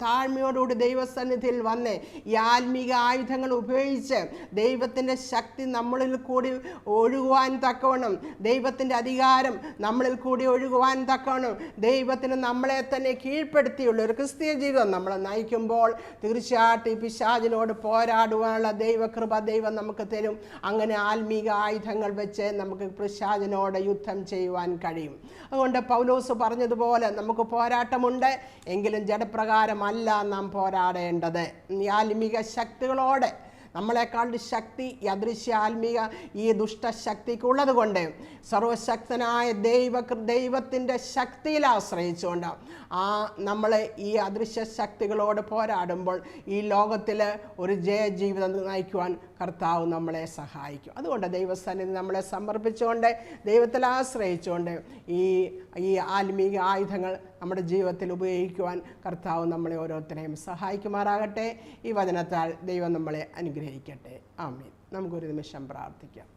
A: താഴ്മയോടുകൂടി ദൈവസന്നിധിയിൽ വന്ന് ഈ ആത്മീക ആയുധങ്ങൾ ഉപയോഗിച്ച് ദൈവത്തിൻ്റെ ശക്തി നമ്മളിൽ കൂടി ഒഴുകുവാൻ തക്കവണ്ണം, ദൈവത്തിൻ്റെ അധികാരം നമ്മളിൽ കൂടി ഒഴുകുവാൻ തക്കവണ്ണം ദൈവത്തിന് നമ്മളെ തന്നെ കീഴ്പ്പെടുത്തിയുള്ള ഒരു ക്രിസ്തീയ ജീവിതം നമ്മൾ നയിക്കുമ്പോൾ തീർച്ചയായിട്ടും ഈ പിശാചിനോട് പോരാടുവാനുള്ള ദൈവകൃപ ദൈവം നമുക്ക് തരും. അങ്ങനെ ആത്മീക ആയുധങ്ങൾ വെച്ച് നമുക്ക് പിശാചിനോട് യുദ്ധം ചെയ്യുവാൻ കഴിയും. അതുകൊണ്ട് പൗലോസ് പറഞ്ഞതുപോലെ നമുക്ക് പോരാട്ടമുണ്ട്, എങ്കിലും ജഡപ്രകാരമല്ല നാം പോരാടേണ്ടത്. ഈ ആത്മീക ശക്തികളോടെ നമ്മളെക്കാളുടെ ശക്തി ഈ അദൃശ്യ ആത്മീക ഈ ദുഷ്ടശക്തിക്കുള്ളത് കൊണ്ട് സർവശക്തനായ ദൈവത്തിൻ്റെ ശക്തിയിൽ ആശ്രയിച്ചുകൊണ്ട് നമ്മൾ ഈ അദൃശ്യ ശക്തികളോട് പോരാടുമ്പോൾ ഈ ലോകത്തിൽ ഒരു ജയജീവിതം നയിക്കുവാൻ കർത്താവ് നമ്മളെ സഹായിക്കും. അതുകൊണ്ട് ദൈവസന്നിധി നമ്മളെ സമർപ്പിച്ചുകൊണ്ട് ദൈവത്തിൽ ആശ്രയിച്ചുകൊണ്ട് ഈ ആത്മീക ആയുധങ്ങൾ നമ്മുടെ ജീവിതത്തിൽ ഉപയോഗിക്കുവാൻ കർത്താവ് നമ്മളെ ഓരോരുത്തരെയും സഹായിക്കുമാറാകട്ടെ. ഈ വചനത്താൽ ദൈവം നമ്മളെ അനുഗ്രഹിക്കട്ടെ. ആമേൻ. നമുക്കൊരു നിമിഷം പ്രാർത്ഥിക്കാം.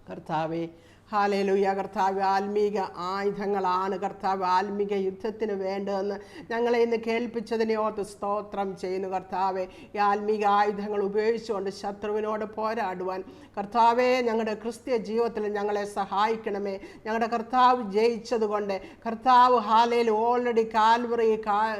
A: കർത്താവേ, ഹല്ലേലൂയ. കർത്താവ്, ആത്മീക ആയുധങ്ങളാണ് കർത്താവ് ആത്മീക യുദ്ധത്തിന് വേണ്ടതെന്ന് ഞങ്ങളെ ഇന്ന് കേൾപ്പിച്ചതിനെ ഓർത്ത് സ്തോത്രം ചെയ്യുന്നു. കർത്താവെ, ഈ ആത്മീക ആയുധങ്ങൾ ഉപയോഗിച്ചുകൊണ്ട് ശത്രുവിനോട് പോരാടുവാൻ കർത്താവെ ഞങ്ങളുടെ ക്രിസ്തീയ ജീവിതത്തിൽ ഞങ്ങളെ സഹായിക്കണമേ. ഞങ്ങളുടെ കർത്താവ് ജയിച്ചതുകൊണ്ട് കർത്താവ് ഹാലേൽ ഓൾറെഡി കാൽവറി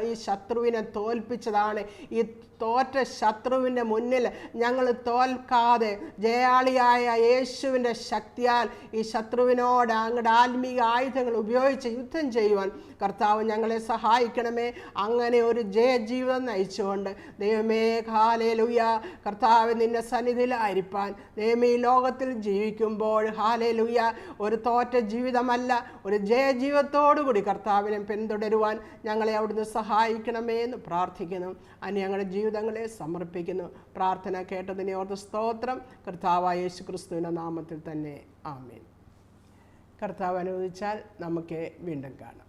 A: ഈ ശത്രുവിനെ തോൽപ്പിച്ചതാണ്. ഈ തോറ്റ ശത്രുവിൻ്റെ മുന്നിൽ ഞങ്ങൾ തോൽക്കാതെ ജയാളിയായ യേശുവിൻ്റെ ശക്തിയാൽ ഈ ശത്രുവിനോട് അങ്ങയുടെ ആത്മീക ആയുധങ്ങൾ ഉപയോഗിച്ച് യുദ്ധം ചെയ്യുവാൻ കർത്താവ് ഞങ്ങളെ സഹായിക്കണമേ. അങ്ങനെ ഒരു ജയജീവിതം നയിച്ചുകൊണ്ട് ദൈവമേ, ഹല്ലേലൂയ, കർത്താവ് നിന്റെ സന്നിധിയിലായിരിക്കാൻ ദൈവമേ, ഈ ലോകത്തിൽ ജീവിക്കുമ്പോൾ ഹല്ലേലൂയ ഒരു തോറ്റ ജീവിതമല്ല, ഒരു ജയജീവിതത്തോടു കൂടി കർത്താവിനെ പിന്തുടരുവാൻ ഞങ്ങളെ അവിടുന്ന് സഹായിക്കണമേ എന്ന് പ്രാർത്ഥിക്കുന്നു. അനി ഞങ്ങളുടെ ജീവിതങ്ങളെ സമർപ്പിക്കുന്നു. പ്രാർത്ഥന കേട്ടതിനെ ഓർത്ത് സ്തോത്രം. കർത്താവായ യേശു ക്രിസ്തുവിൻ്റെ നാമത്തിൽ തന്നെ ആമേൻ. കർത്താവ് അനുവദിച്ചാൽ നമുക്ക് വീണ്ടും കാണാം.